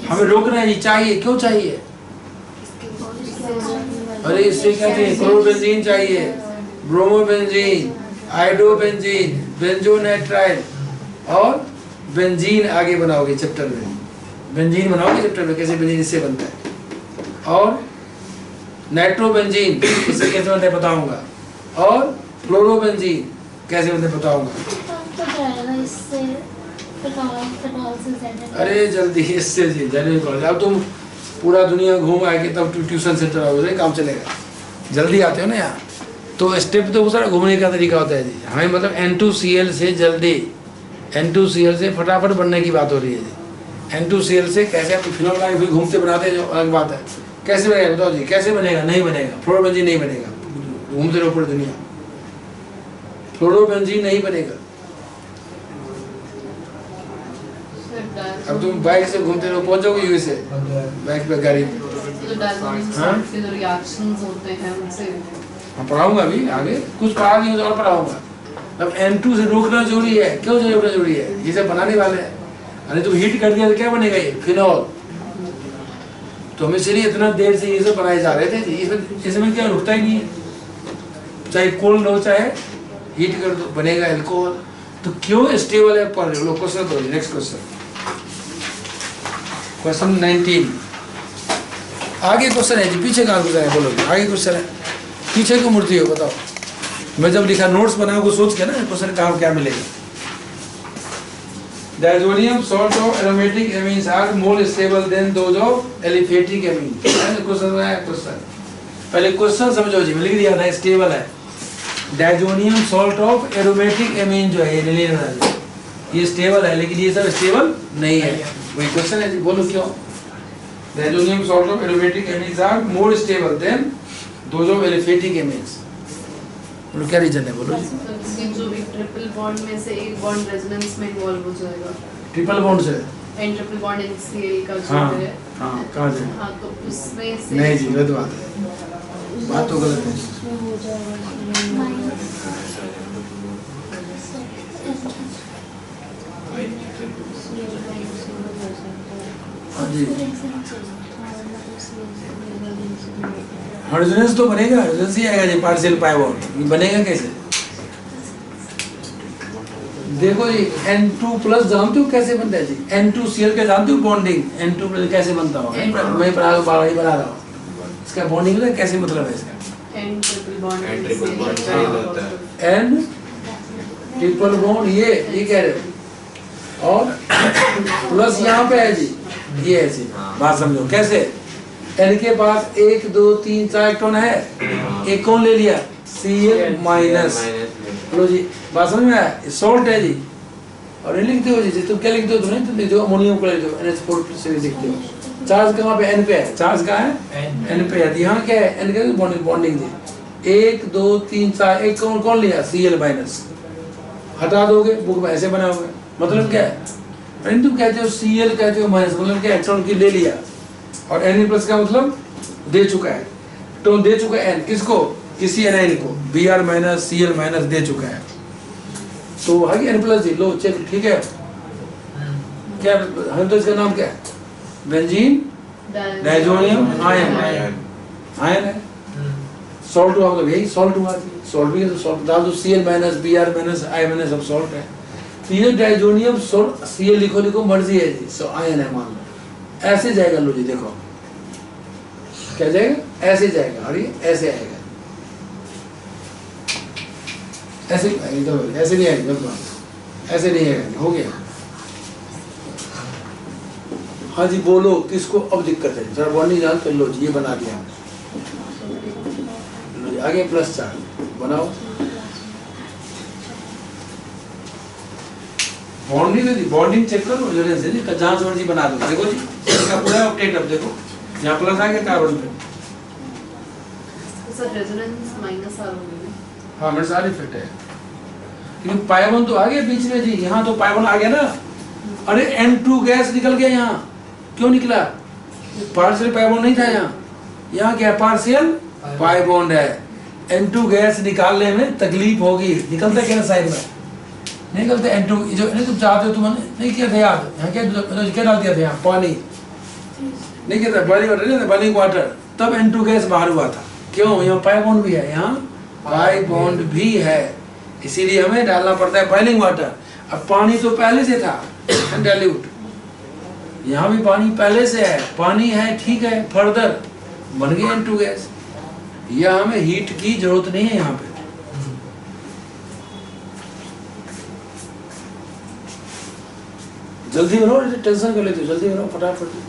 हमें रोकना है जी, चाहिए, क्यों चाहिए? अरे इससे क्या चाहिए? क्लोरोबेंजीन चाहिए, ब्रोमोबेंजीन, आइडोबेंजीन, बेंजोनाइट्राइल और बेंजीन। आगे बनाओगे चैप्टर में, बेंजीन बनाओगे चैप्टर में, कैसे बेंजीन इससे बनता है। और नाइट्रोबेंजीन इससे कैसे बनता है बताऊंगा। और फ्लोरोबेंजीन कैसे बनते बताऊंगा। अरे जल्दी इससे जी, जल्दी कॉलेज। अब तुम पूरा दुनिया घूम आएगी तब ट्यूशन सेंटर आओगे, काम चलेगा। जल्दी आते हो ना यहाँ, तो स्टेप तो सारा घूमने का तरीका होता है जी। हमें मतलब N2Cl से जल्दी, N2Cl से फटाफट बनने की बात हो रही है जी। N2Cl से कैसे हम फिनॉल लाके फिर घूमते बनाते हैं, जो अलग बात है। कैसे बनेगा बताओ जी? कैसे बनेगा? नहीं बनेगा। फ्लोरोबेंजीन नहीं बनेगा, घूमते रहो पूरी दुनिया, फ्लोरोबेंजीन नहीं बनेगा। अब तुम बाइक से घूमते रहो, पहुंचोगे यूएसए बाइक पे, गाड़ी हाँ पढ़ाऊंगा अभी आगे, कुछ पढ़ा नहीं और पढ़ाऊंगा। अब N2 से रोकना जरूरी है। क्यों रोकना जरूरी है? ये सब बनाने वाले हैं। अरे तुम हीट कर दिया तो क्या बनेगा? ये फिनॉल। तो हम इसलिए इतना देर से ये सब बनाए जा रहे थे जी। इसमें क्या रुकता ही नहीं है, चाहे कोल्ड हो चाहे हीट कर दो बनेगा एल्कोहल। तो क्यों स्टेबल है पर लो क्वेश्चन करो। Next question, question 19। आगे क्वेश्चन है जी, पीछे कहाँ गुजरा है बोलो, आगे क्वेश्चन है, पीछे क्यों मुड़ती हो बताओ। मैं जब लिखा नोट्स बनाओ को सोच के ना क्वेश्चन कहाँ क्या मिलेगा। Diazonium salt of aromatic amines are more stable than those of aliphatic amines। Question है क्वेश्चन, पहले क्वेश्चन समझो जी, मैं लिख दिया था स्टेबल है। Diazonium salt of aromatic amine जो है ये ले लेना, ये स्टेबल है, लेकिन ये सब स्टेबल नहीं है। वही क्वेश्चन है जी, बोलो क्यों। Diazonium salt of aromatic amines are more stable than those of aliphatic amines. बोलो क्या रीजन है, बोलो जी। क्योंकि जो भी ट्रिपल बॉन्ड में से एक बॉन्ड रेजोनेंस में इन्वॉल्व हो जाएगा, ट्रिपल बॉन्ड से एन ट्रिपल बॉन्ड NCl का जो हाँ है, हाँ कहाँ से, हाँ तो उसमें से नहीं जी गलत बात है, बात तो गलत है। उसमें हो जाएगा हाँ जी, रेजोनेंस तो बनेगा, रेजोनेंस ही आएगा जी, पार्शियल पाई बॉन्ड ये बनेगा कैसे। देखो जी N2+ जानते हो कैसे बनता है जी, N2Cl का जानते हो बॉन्डिंग, N2+ कैसे बनता होगा, मैं बना रहा हूँ इसका बॉन्डिंग का कैसे मतलब है इसका। N triple bond N triple bond से ही होता है। N ट्रिपल बॉन्ड ये कह रहे हो, और प्लस यहाँ पे है जी, ये है जी, बात समझो कैसे। N के पास 1 2 3 4 इलेक्ट्रॉन है, एक कौन ले लिया Cl-। लो जी बात समझ में आया, सॉल्ट है जी। और ये लिखते हो जी, तुम क्या लिखते हो, तुम नहीं तुम लिखते हो अमोनियम को लिखते हो NH4 से लिखते हो। चार्ज कहाँ पे, N पे है, चार्ज कहाँ है N पे है। यहाँ क्या है, N का बॉन्डिंग जी, 1 2 3 4 एक कौन लिया Cl-, हटा दोगे बुक में ऐसे बनाओगे, मतलब क्या है, तुम कहते हो Cl कहते हो माइनस, मतलब क्या इलेक्ट्रॉन की ले लिया, और Na+ का मतलब दे चुका है, तो दे चुका है N किसको, किसी एनाइन को Br- Cl- दे चुका है, तो आ गया N+ जी। लो चेक, ठीक है क्या, हम तो इसका नाम क्या है, बेंजीन डायजोनियम आयन, आयन है। सॉल्ट हुआ मतलब यही सॉल्ट हुआ, सॉल्ट भी है तो सॉल्ट डाल दो, Cl-, Br-, I- सब सॉल्ट है। तो ये डायजोनियम सॉल्ट, Cl लिखो मर्जी है जी, सो आयन है मान लो, ऐसे जाएगा। लो जी देखो क्या जाएगा, ऐसे जाएगा, और ये ऐसे आएगा, ऐसे ऐसे नहीं आएगा, ऐसे नहीं आएगा, हो गया। हाँ जी बोलो किसको अब दिक्कत है, जरा बॉन्डिंग जान कर लो जी, ये बना दिया लो जी, आगे +4 बनाओ। बॉन्डिंग जी, बॉन्डिंग चेक करो रेजोनेंस है जी, जहाँ से मर्जी बना दो। देखो जी इसका पूरा अपडेट, अब देखो यहाँ प्लस आ गया कार्बन पे, सर रेजोनेंस -R होगी। हाँ मेरे सारे फिट है, क्योंकि पाइबन तो आ गया बीच में जी, यहाँ तो पाइबन आ गया ना। अरे N2 गैस निकल गया, यहाँ क्यों निकला, पार्शियल पाइबन नहीं था यहाँ क्या पार्शियल पाई बॉन्ड है। N2 गैस निकालने में तकलीफ होगी, निकलता क्या साइड में निकलते N2 जो नहीं तुम चाहते हो, तुम नहीं किया था याद, यहाँ क्या डाल दिया था, यहाँ पानी नहीं किया था, बॉइलिंग वाटर, तब N2 गैस बाहर हुआ था। क्यों, यहाँ पाई बॉन्ड भी है, यहाँ पाई बॉन्ड भी है, इसीलिए हमें डालना पड़ता है बॉइलिंग वाटर। अब पानी तो पहले से था डाइल्यूट, यहाँ भी पानी पहले से है, पानी है ठीक है, फर्दर बन गया N2 गैस, यह हमें हीट की जरूरत नहीं है यहाँ पे। जल्दी बनाओ, टेंशन कर लेते हो, जल्दी बनाओ फटाफट।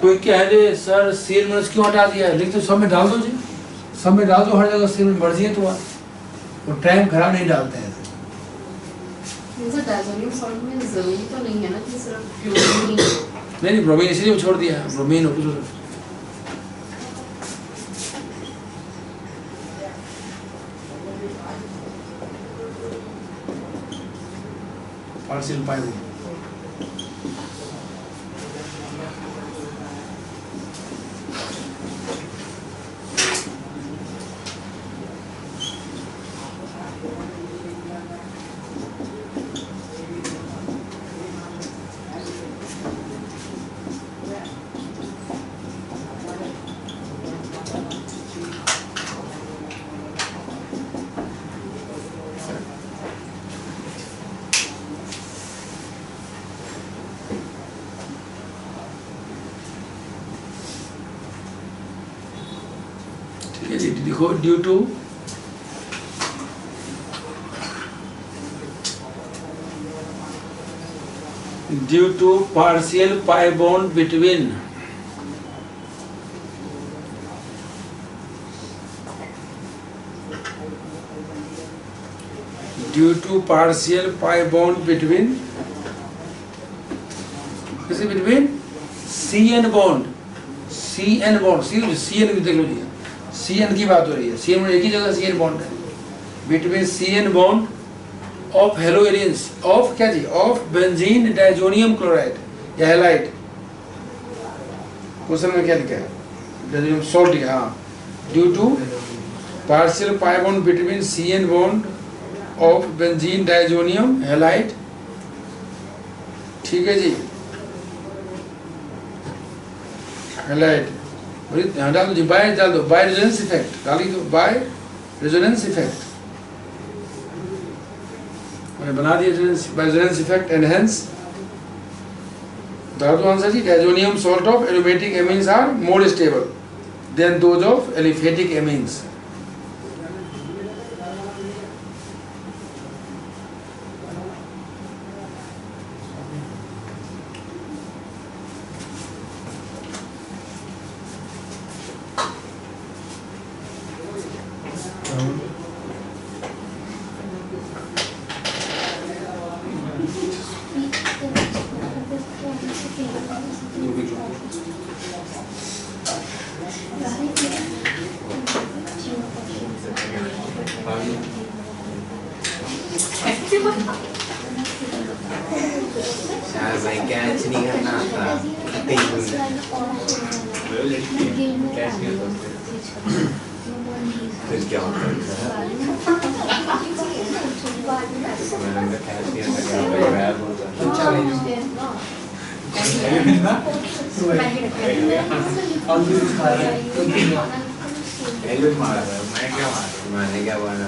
कोई क्या है सर Cl- क्यों हटा दिया है, लिख तो सब में डाल दो जी, सब में डाल दो, हर जगह Cl- मर्जी है तुम्हारा, वो टाइम खराब नहीं डालते हैं। सर डायजोनियम सॉल्ट में जरूरी तो नहीं है ना कि सिर्फ क्लोरीन ही हो। नहीं ब्रोमीन इसलिए छोड़ दिया, ब्रोमीन हो पार्शियल पाई। ठीक है जी, लिखो due to partial pi bond between C N bond, C N भी देख लो जी, सी एन की बात हो रही है, सी एन एक ही जगह सी एन बॉन्ड है, between C N bond of haloarenes of क्या जी, ऑफ बेंजीन डाइजोनियम क्लोराइड या हैलाइड। क्वेश्चन में क्या लिखा है, डाइजोनियम सॉल्ट लिखा है, हाँ, due to partial pi bond between C N bond of benzene diazonium halide. ठीक है जी, हैलाइड ध्यान डाल दो जी, बाय डाल दो, बाय रेजोनेंस इफेक्ट डाली दो, बाय रेजोनेंस इफेक्ट मैंने बना दिया, by resonance effect and hence डाल दो आंसर जी, diazonium salt of aromatic amines are more stable than those of aliphatic amines. Catch नहीं करना आता, फिर क्या होता है, मैंने कैच किया था, क्या गायब होता मैं क्या मारा, मैंने क्या बोला,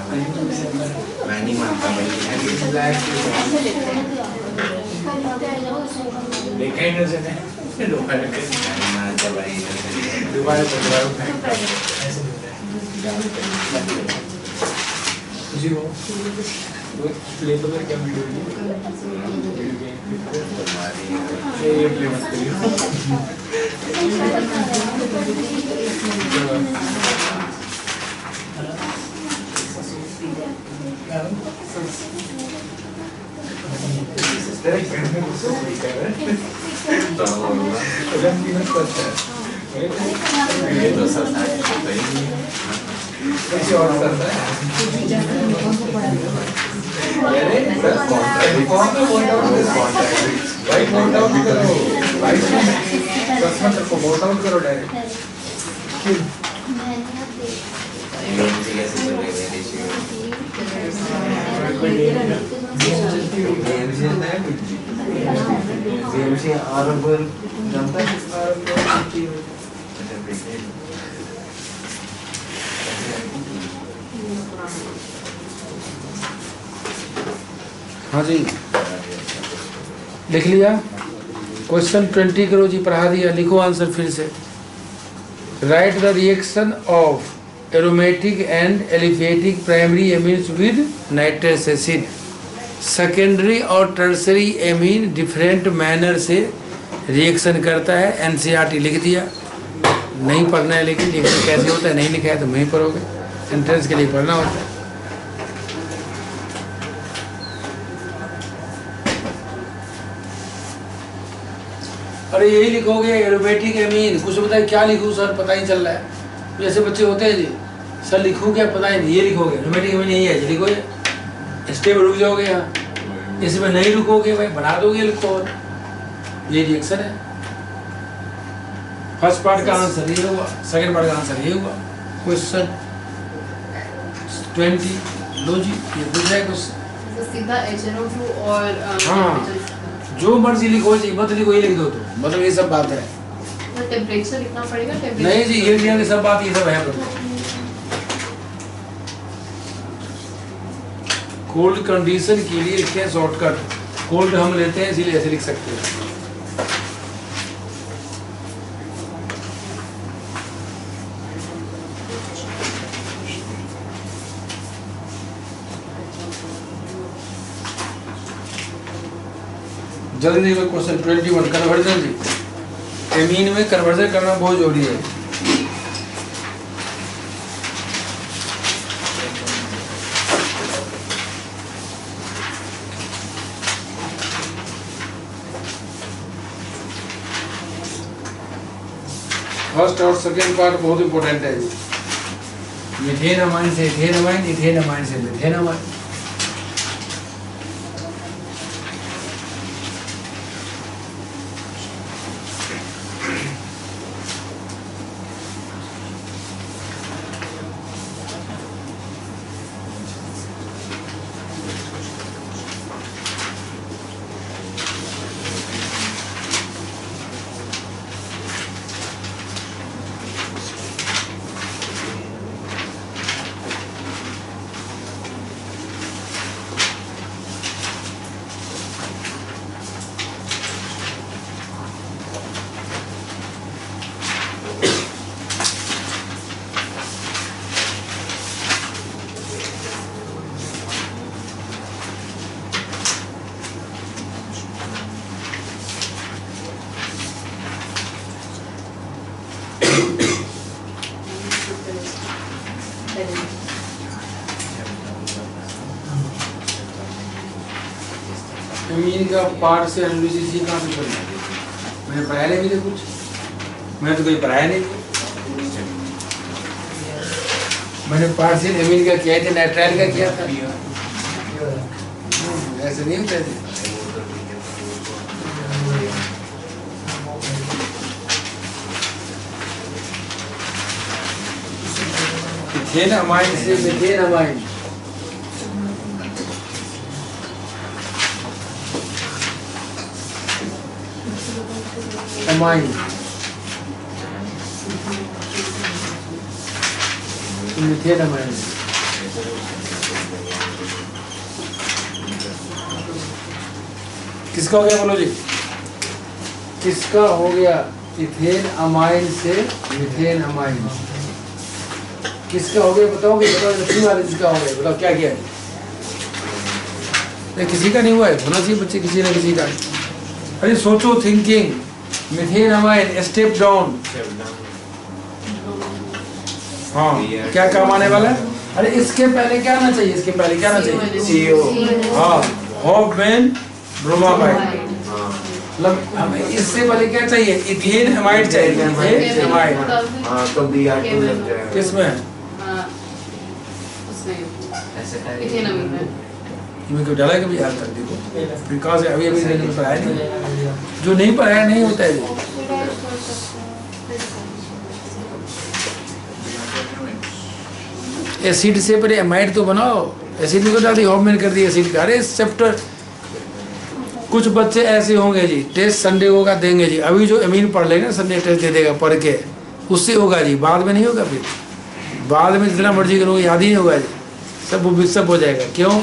मैं नहीं मानता भाई, देखा ही नहीं मानता भाई, दोबारा जी वो प्ले तो कर क्या वीडियो ये प्ले मत करिए। किसी और करता है, करो डायरेक्ट हाँ जी, लिख लिया। क्वेश्चन 20 करो जी, पढ़ा दिया, लिखो आंसर फिर से। Right the reaction of aromatic and aliphatic primary amines with nitrous acid. Secondary और टर्सरी एमीन डिफरेंट मैनर से रिएक्शन करता है। एनसीईआरटी लिख दिया, नहीं पढ़ना है, लेकिन रिएक्शन कैसे होता है नहीं लिखा है तो नहीं पढ़ोगे, एंट्रेंस के लिए पढ़ना होता है। अरे यही लिखोगे एरोमेटिक एमीन, कुछ बताए क्या लिखूँ सर, पता ही चल रहा है। जैसे बच्चे होते हैं जी, सर लिखूँ क्या पता ही नहीं, ये लिखोगे एरोमेटिक एमीन यही है जी, लिखोगे स्टेप रुक जाओगे यहाँ, इसमें नहीं रुकोगे भाई बना दोगे लिखो, ये रिएक्शन है। फर्स्ट पार्ट का आंसर ये हुआ, सेकंड पार्ट का आंसर ये हुआ। क्वेश्चन 20 लो जी, ये पूछ रहा है क्वेश्चन, सीधा HNO2 और हाँ जो मर्जी लिखो जी, मत लिखो ये लिख दो तो, मतलब ये सब बात है। टेम्परेचर लिखना पड़ेगा, नहीं जी, ये लिया सब बात ये सब है। कोल्ड कंडीशन के लिए लिखते हैं शॉर्टकट, कोल्ड हम लेते हैं इसीलिए ऐसे लिख सकते हैं। जल्दी देखो क्वेश्चन 21 कन्वर्जन जी। एमीन में कन्वर्जन करना बहुत जरूरी है। फर्स्ट और सेकेंड पार्ट बहुत इंपॉर्टेंट है जी। मीथेन अमाइन से इथेन अमाइन, इथेन अमाइन से मीथेन अमाइन। एमीन का पार्ट से एनालिसिस ही कहाँ से करना? मैंने पढ़ाया नहीं थे कुछ, मैंने तो कोई पढ़ाया नहीं। मैंने पार्ट से एमीन का किया था, नाइट्राइल का किया था। ऐसे नहीं होते थे। इथेन अमाइन से methane amine, amine methane amine. किसका हो गया बोलो जी? किसका हो गया? इथेन अमाइन से मीथेन अमाइन। किसका हो गया बताओगे? बताओ दूसरी वाले जिसका हो गया बताओ क्या किया है? नहीं किसी का नहीं हुआ है, होना चाहिए बच्चे किसी ना किसी का। अरे सोचो, thinking. Methane amine step down. हाँ क्या काम आने वाला है? अरे इसके पहले क्या आना चाहिए? इसके पहले क्या आना चाहिए? CO। हाँ हॉबेन ब्रोमामाइड। मतलब हमें इससे पहले क्या चाहिए? इथेन अमाइड चाहिए। इथेन अमाइड हाँ तो Br2 लग जाएगा। किसमें? इनमें क्यों डाला है कभी याद कर देखो। बिकॉज अभी अभी नहीं पढ़ाया नहीं, जो नहीं पढ़ाया नहीं होता है वो। एसिड से पहले एमाइड तो बनाओ। एसिड में को डाल दी, हॉबमेन कर दी एसिड का। अरे इस चैप्टर कुछ बच्चे ऐसे होंगे जी, टेस्ट संडे को का देंगे जी। अभी जो अमीन पढ़ लेगा संडे टेस्ट दे देगा पढ़ के, उससे होगा जी। बाद में नहीं होगा, फिर बाद में जितना मर्जी करोगे याद ही नहीं होगा जी। सब हो जाएगा। क्यों?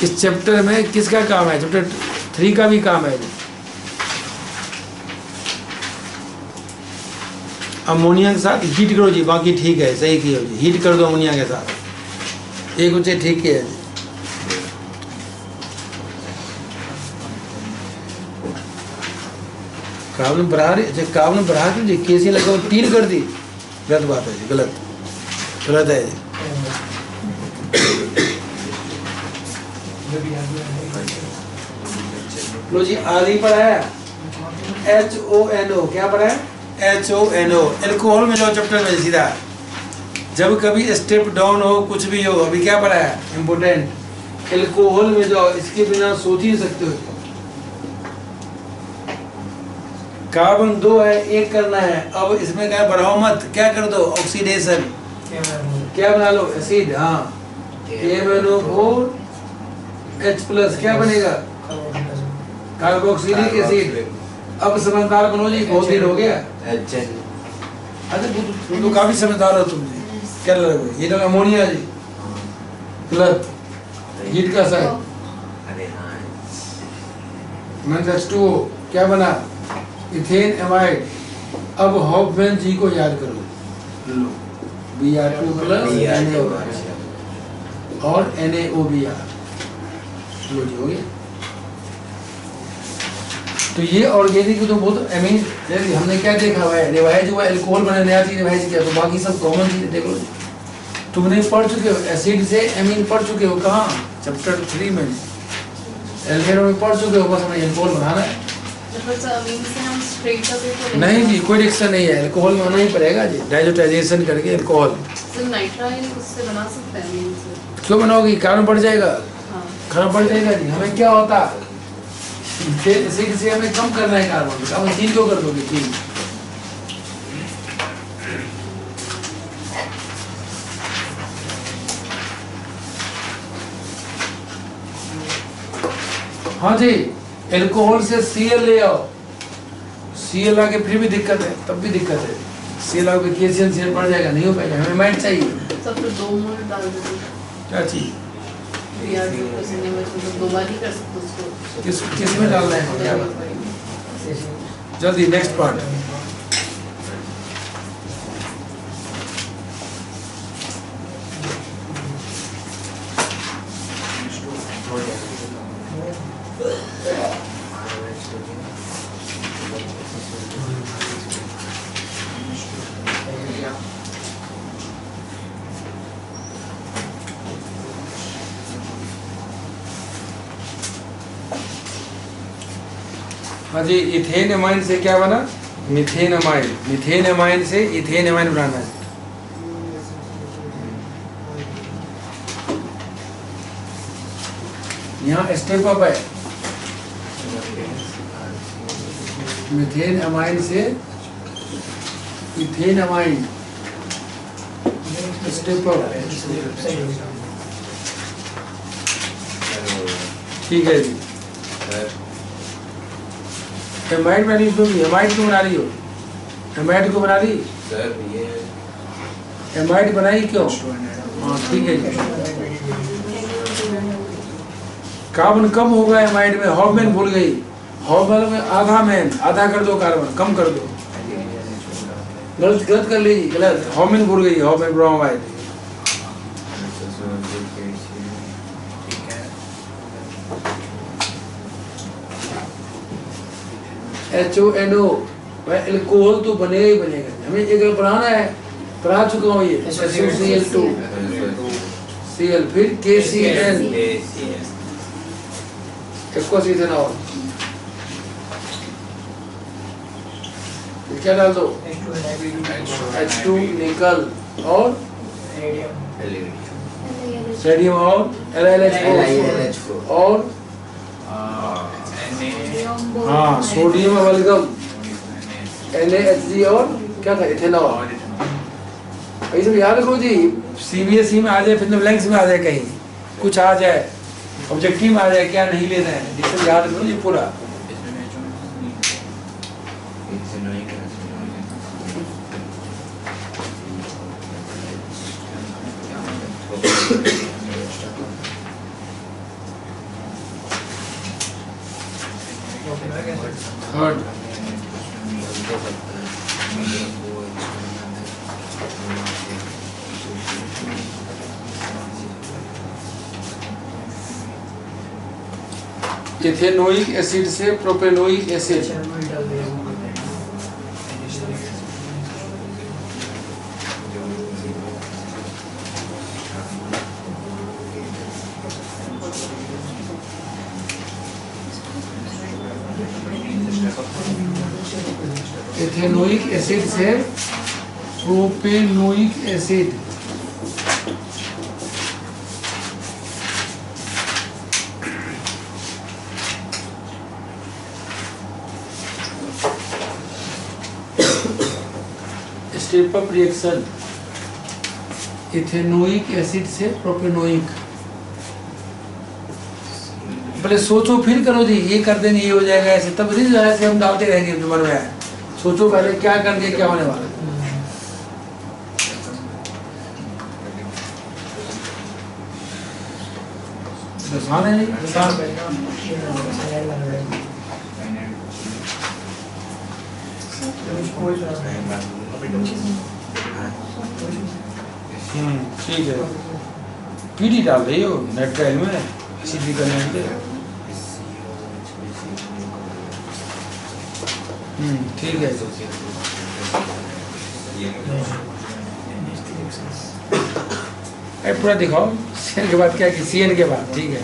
इस चैप्टर में किसका काम है? चैप्टर 3 का भी काम है जी। अमोनिया के साथ हीट करो जी, बाकी ठीक है, सही किया जी। हीट कर दो अमोनिया के साथ, एक बच्चे ठीक किया जी। कार्बन बढ़ा रही, अच्छा कार्बन बढ़ा के जी कैसे लगा 3 कर दी। गलत बात है जी, गलत है जी। लो जी आगे पढ़ाया HONO। क्या पढ़ाया? HONO। एल्कोहल में जाओ चैप्टर में सीधा। जब कभी स्टेप डाउन हो, कुछ भी हो, अभी क्या पढ़ाया? इम्पोर्टेंट। एल्कोहल में जाओ, इसके बिना सोच ही सकते हो। कार्बन 2 है, 1 करना है। अब इसमें क्या बढ़ाओ मत, क्या कर दो? ऑक्सीडेशन। क्या बना लो? एसिड। हाँ KMnO4 H+, क्या बनेगा? Carboxylic acid. अब समझदार बनो जी, बहुत दिन हो गया। अच्छा तुम तो काफी समझदार हो तुम जी। क्या लग रहा है? ये तो अमोनिया जी, गलत। हीट का साइड -2 क्या बना? Ethane amide. अब हॉबमैन जी को याद करो। लो Br2 + NaOH और NaOBr। लो जी हो गया। तो ये ऑर्गेनिक तो बहुत आई मीन हमने क्या देखा हुआ है, रिवाइज हुआ एल्कोहल बना, नया चीज रिवाइज किया, तो बाकी सब कॉमन चीज देख लो। तुमने पढ़ चुके हो एसिड से एमीन पढ़ चुके हो कहाँ, चैप्टर 3 में एल्केन में पढ़ चुके हो, बस हमें एल्कोहल बनाना है। नहीं जी कोई रिएक्शन नहीं है, एल्कोहल बनाना ही पड़ेगा जी, डाइजोटाइजेशन करके एल्कोहल। उससे बना सकते हैं अमीन से। क्यों बनाओगी, कार्बन बढ़ जाएगा, हाँ। कार्बन बढ़ जाएगा जी। हमें क्या होता एसिड से हमें कम करना है कार्बन, अब 3 क्यों कर दोगे 3? हाँ जी एल्कोहल से Cl ले आओ, Cl आके फिर भी दिक्कत है, तब भी दिक्कत है, Cl आके KCl Cl बढ़ जाएगा, नहीं हो पाएगा, हमें माइट चाहिए। सब तो 2 मोल डाल दो। क्या चीज? दो बार ही कर सकते उसको। किस में डालना है क्या बताइए जल्दी, नेक्स्ट पार्ट। हाँ जी इथेन एमाइन से क्या बना, मिथेन एमाइन, मिथेन एमाइन से इथेन एमाइन बनाना है। यहाँ स्टेप अप है, मिथेन एमाइन से इथेन एमाइन, स्टेप अप, ठीक है जी। एमाइड बनानी क्यों, एमाइड क्यों बना रही हो, एमाइड को बना रही सर ये एमाइड बनाई क्यों? हाँ ठीक है जी। कार्बन कम होगा एमाइड में, हॉफमैन भूल गई, हॉफमैन में आधा मैन, आधा कर दो कार्बन, कम कर दो, गलत कर लीजिए, गलत, हॉफमैन भूल गई, हॉफमैन ब्रोमाइड। HONO एल्कोहल तो बनेगा ही बनेगा, हमें एक बनाना है, पढ़ा चुका हूँ ये Cl2 Cl, फिर KCl, इसको सीधे ना हो, क्या डाल दो H2 निकल और सोडियम और LiLH4 और हाँ सोडियम अमलगम NaHG और क्या था इथेनॉल। ये सब याद रखो जी, CBSE में आ जाए, फिर ब्लैंक्स में आ जाए, कहीं कुछ आ जाए, ऑब्जेक्टिव में आ जाए, क्या नहीं लेना है, ये सब याद रखो जी पूरा। थर्ड इथेनोइक एसिड से प्रोपेनोइक एसिड, इथेनोइक एसिड से propanoic acid, step up reaction, ethanoic acid से प्रोपेनोइक। पहले सोचो फिर करो जी, ये कर देंगे ये हो जाएगा ऐसे, तब ऐसे हम डालते रहेंगे मन में। सोचो पहले क्या करके क्या होने वाला है। आसान है नहीं, ठीक है। पीडी डाल रही हो नेट में सीधी करने के लिए। ठीक है। ये मुझे पूरा दिखाओ, सीएन के बाद क्या कि सीएन के बाद, ठीक है।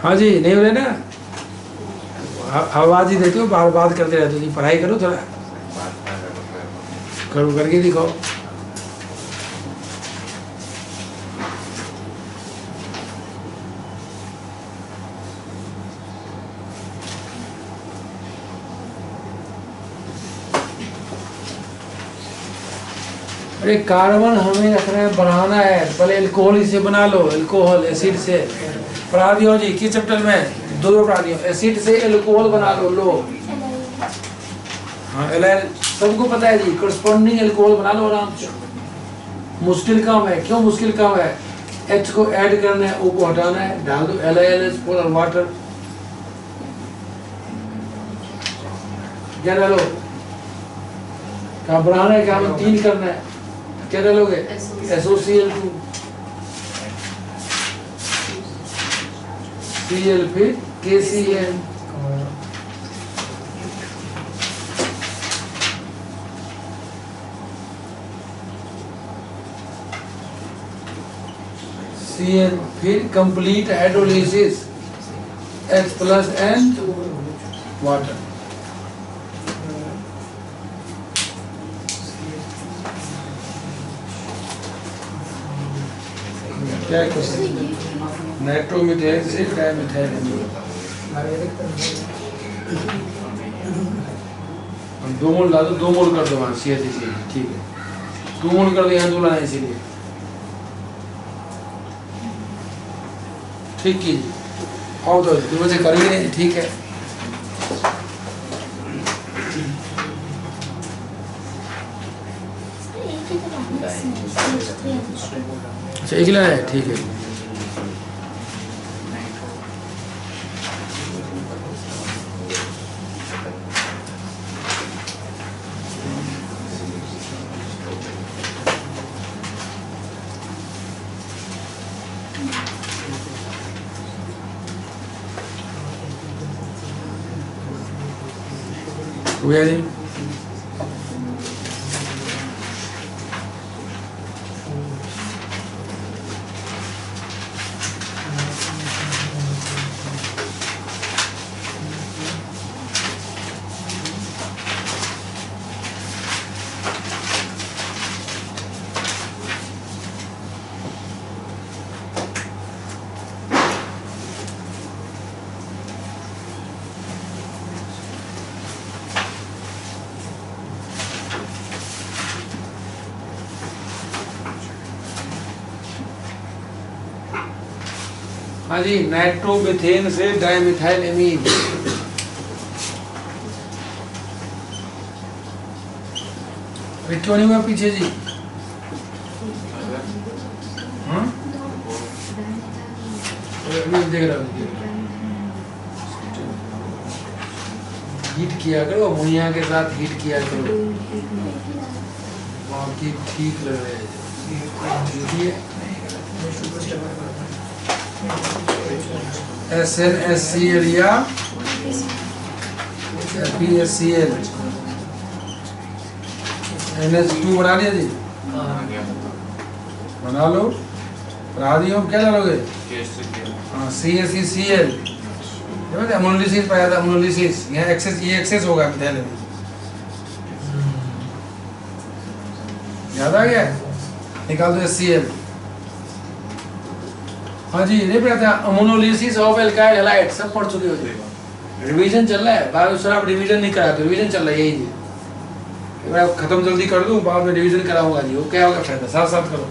हाँ जी, नहीं हो रहे ना, आवाज ही देते हो, बार बात करते रहते हो जी। पढ़ाई करो थोड़ा, करो, करके दिखाओ। अरे कार्बन हमें रखना है, बनाना है, पहले एल्कोहल से बना लो, एल्कोहल एसिड से। पढ़ा दियो जी किस चैप्टर में, दो पढ़ा दियो। एसिड से एल्कोहल बना लो। हाँ, एलाइल सबको पता है जी, करस्पॉन्डिंग एल्कोहल बना लो आराम से। मुश्किल काम है, क्यों मुश्किल काम है? H को ऐड करना है, O को हटाना है, डाल दो LiLH पोलर वाटर, क्या डालो? क्या बनाना है, क्या 3 करना है, क्या डालोगे? SOCl2 Cl फिर KCl, Cl फिर complete hydrolysis, H plus and water. क्या क्वेश्चन? नाइट्रोमिथाइल से डाइमिथाइल एमीन, 2 मोल डालो, 2 मोल कर दो वहाँ CH3, ठीक है। 2 मोल कर दो, यहाँ 2 लाना है इसीलिए, ठीक कीजिए। आओ तो मुझे कर ही नहीं, ठीक है। अच्छा, एक लाना है, ठीक है। हुआ जी? हाँ जी, नाइट्रोमीथेन से डाइमिथाइल एमीन। क्यों नहीं हुआ पीछे जी? हाँ, देख रहा हूँ, हीट किया करो, अमोनिया के साथ हीट किया करो, बाकी ठीक लग रहा है। SnHCl या FeSCl, NH2 बना लिया जी, बना लो। राडियम क्या डालोगे? हाँ, CaCCl, अमोनोलिसिस पाया था, अमोनोलिसिस, यहाँ एक्सेस, ये एक्सेस होगा मिथाइल में, याद आ गया? निकाल दो HCl। हाँ जी, नहीं पढ़ा था, अमोनोलिसिस ऑफ एल्काइल हैलाइड, सब पढ़ चुके हो जी। रिवीजन चल रहा है, बाद में आप रिवीजन नहीं करा तो रिवीजन चल रहा है, यही जी। मैं खत्म जल्दी कर दूं, बाद में रिवीजन कराऊंगा जी। वो क्या होगा फायदा, साथ साथ करो।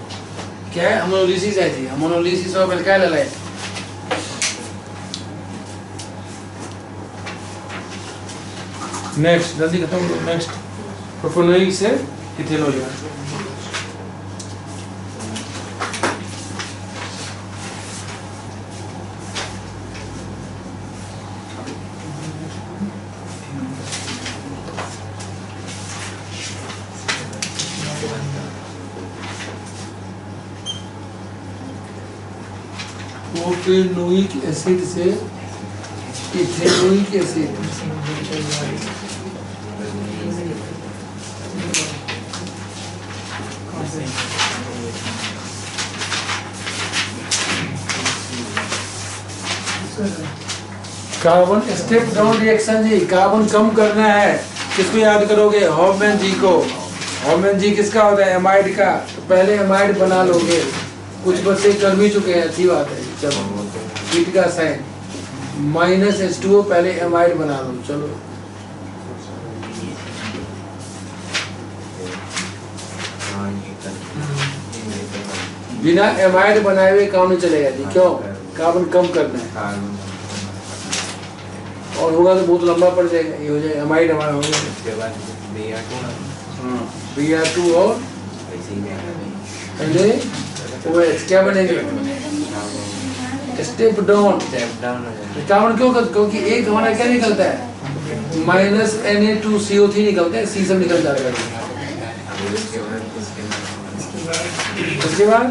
क्या है? अमोनोलिसिस है जी, ammonolysis of alkyl halide. Next, जल्दी खत्म करो। नेक्स्ट, प्रोपेनोइक से इथेनॉल। प्रोपेनोइक एसिड से ethanoic acid. Carbon step down reaction जी, कार्बन कम करना है। किसको याद करोगे? हॉफमैन जी को। हॉफमैन जी किसका होता है? एमाइड का। तो पहले एमाइड बना लोगे, कुछ बच्चे कर भी चुके हैं, अच्छी बात है। चलो हीट का साइन -H2O, पहले एमाइड बना लो। चलो बिना एमाइड बनाए हुए काम नहीं चलेगा जी। क्यों? कार्बन कम करना है और होगा तो बहुत लंबा पड़ जाएगा। ये हो जाएगा एमाइड हमारा हो गया। उसके बाद हाँ Br2 और पहले OH क्या बनेंगे? Step down. हो जाए। कार्बन क्यों? क्योंकि एक हमारा क्या निकलता है? -Na2CO3 निकलता है, C सब निकल जाएगा। उसके बाद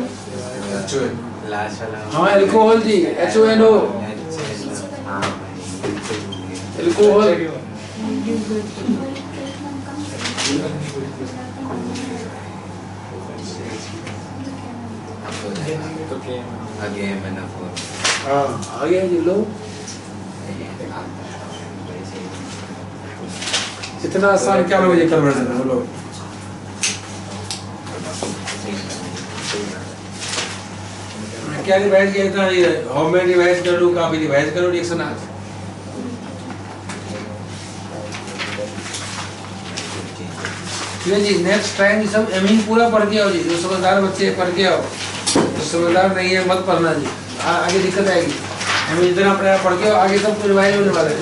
लास्ट वाला हाँ एल्कोहल जी, HONO एल्कोहल। आगे मैंने हाँ आ गया जी। लो इतना आसान क्या लोग ये कन्वर्जन है? बोलो क्या रिवाइज किया? इतना होममेड रिवाइज कर लो, काफी रिवाइज करो रिएक्शन आज। ठीक है जी। नेक्स्ट टाइम सब एमिंग पूरा पढ़ के आओ जी। जो समझदार बच्चे पढ़ के आओ, जो समझदार नहीं है मत पढ़ना जी, आगे दिक्कत आएगी। एमिंग इतना पढ़ के आओ, आगे सब रिवाइज होने वाला है।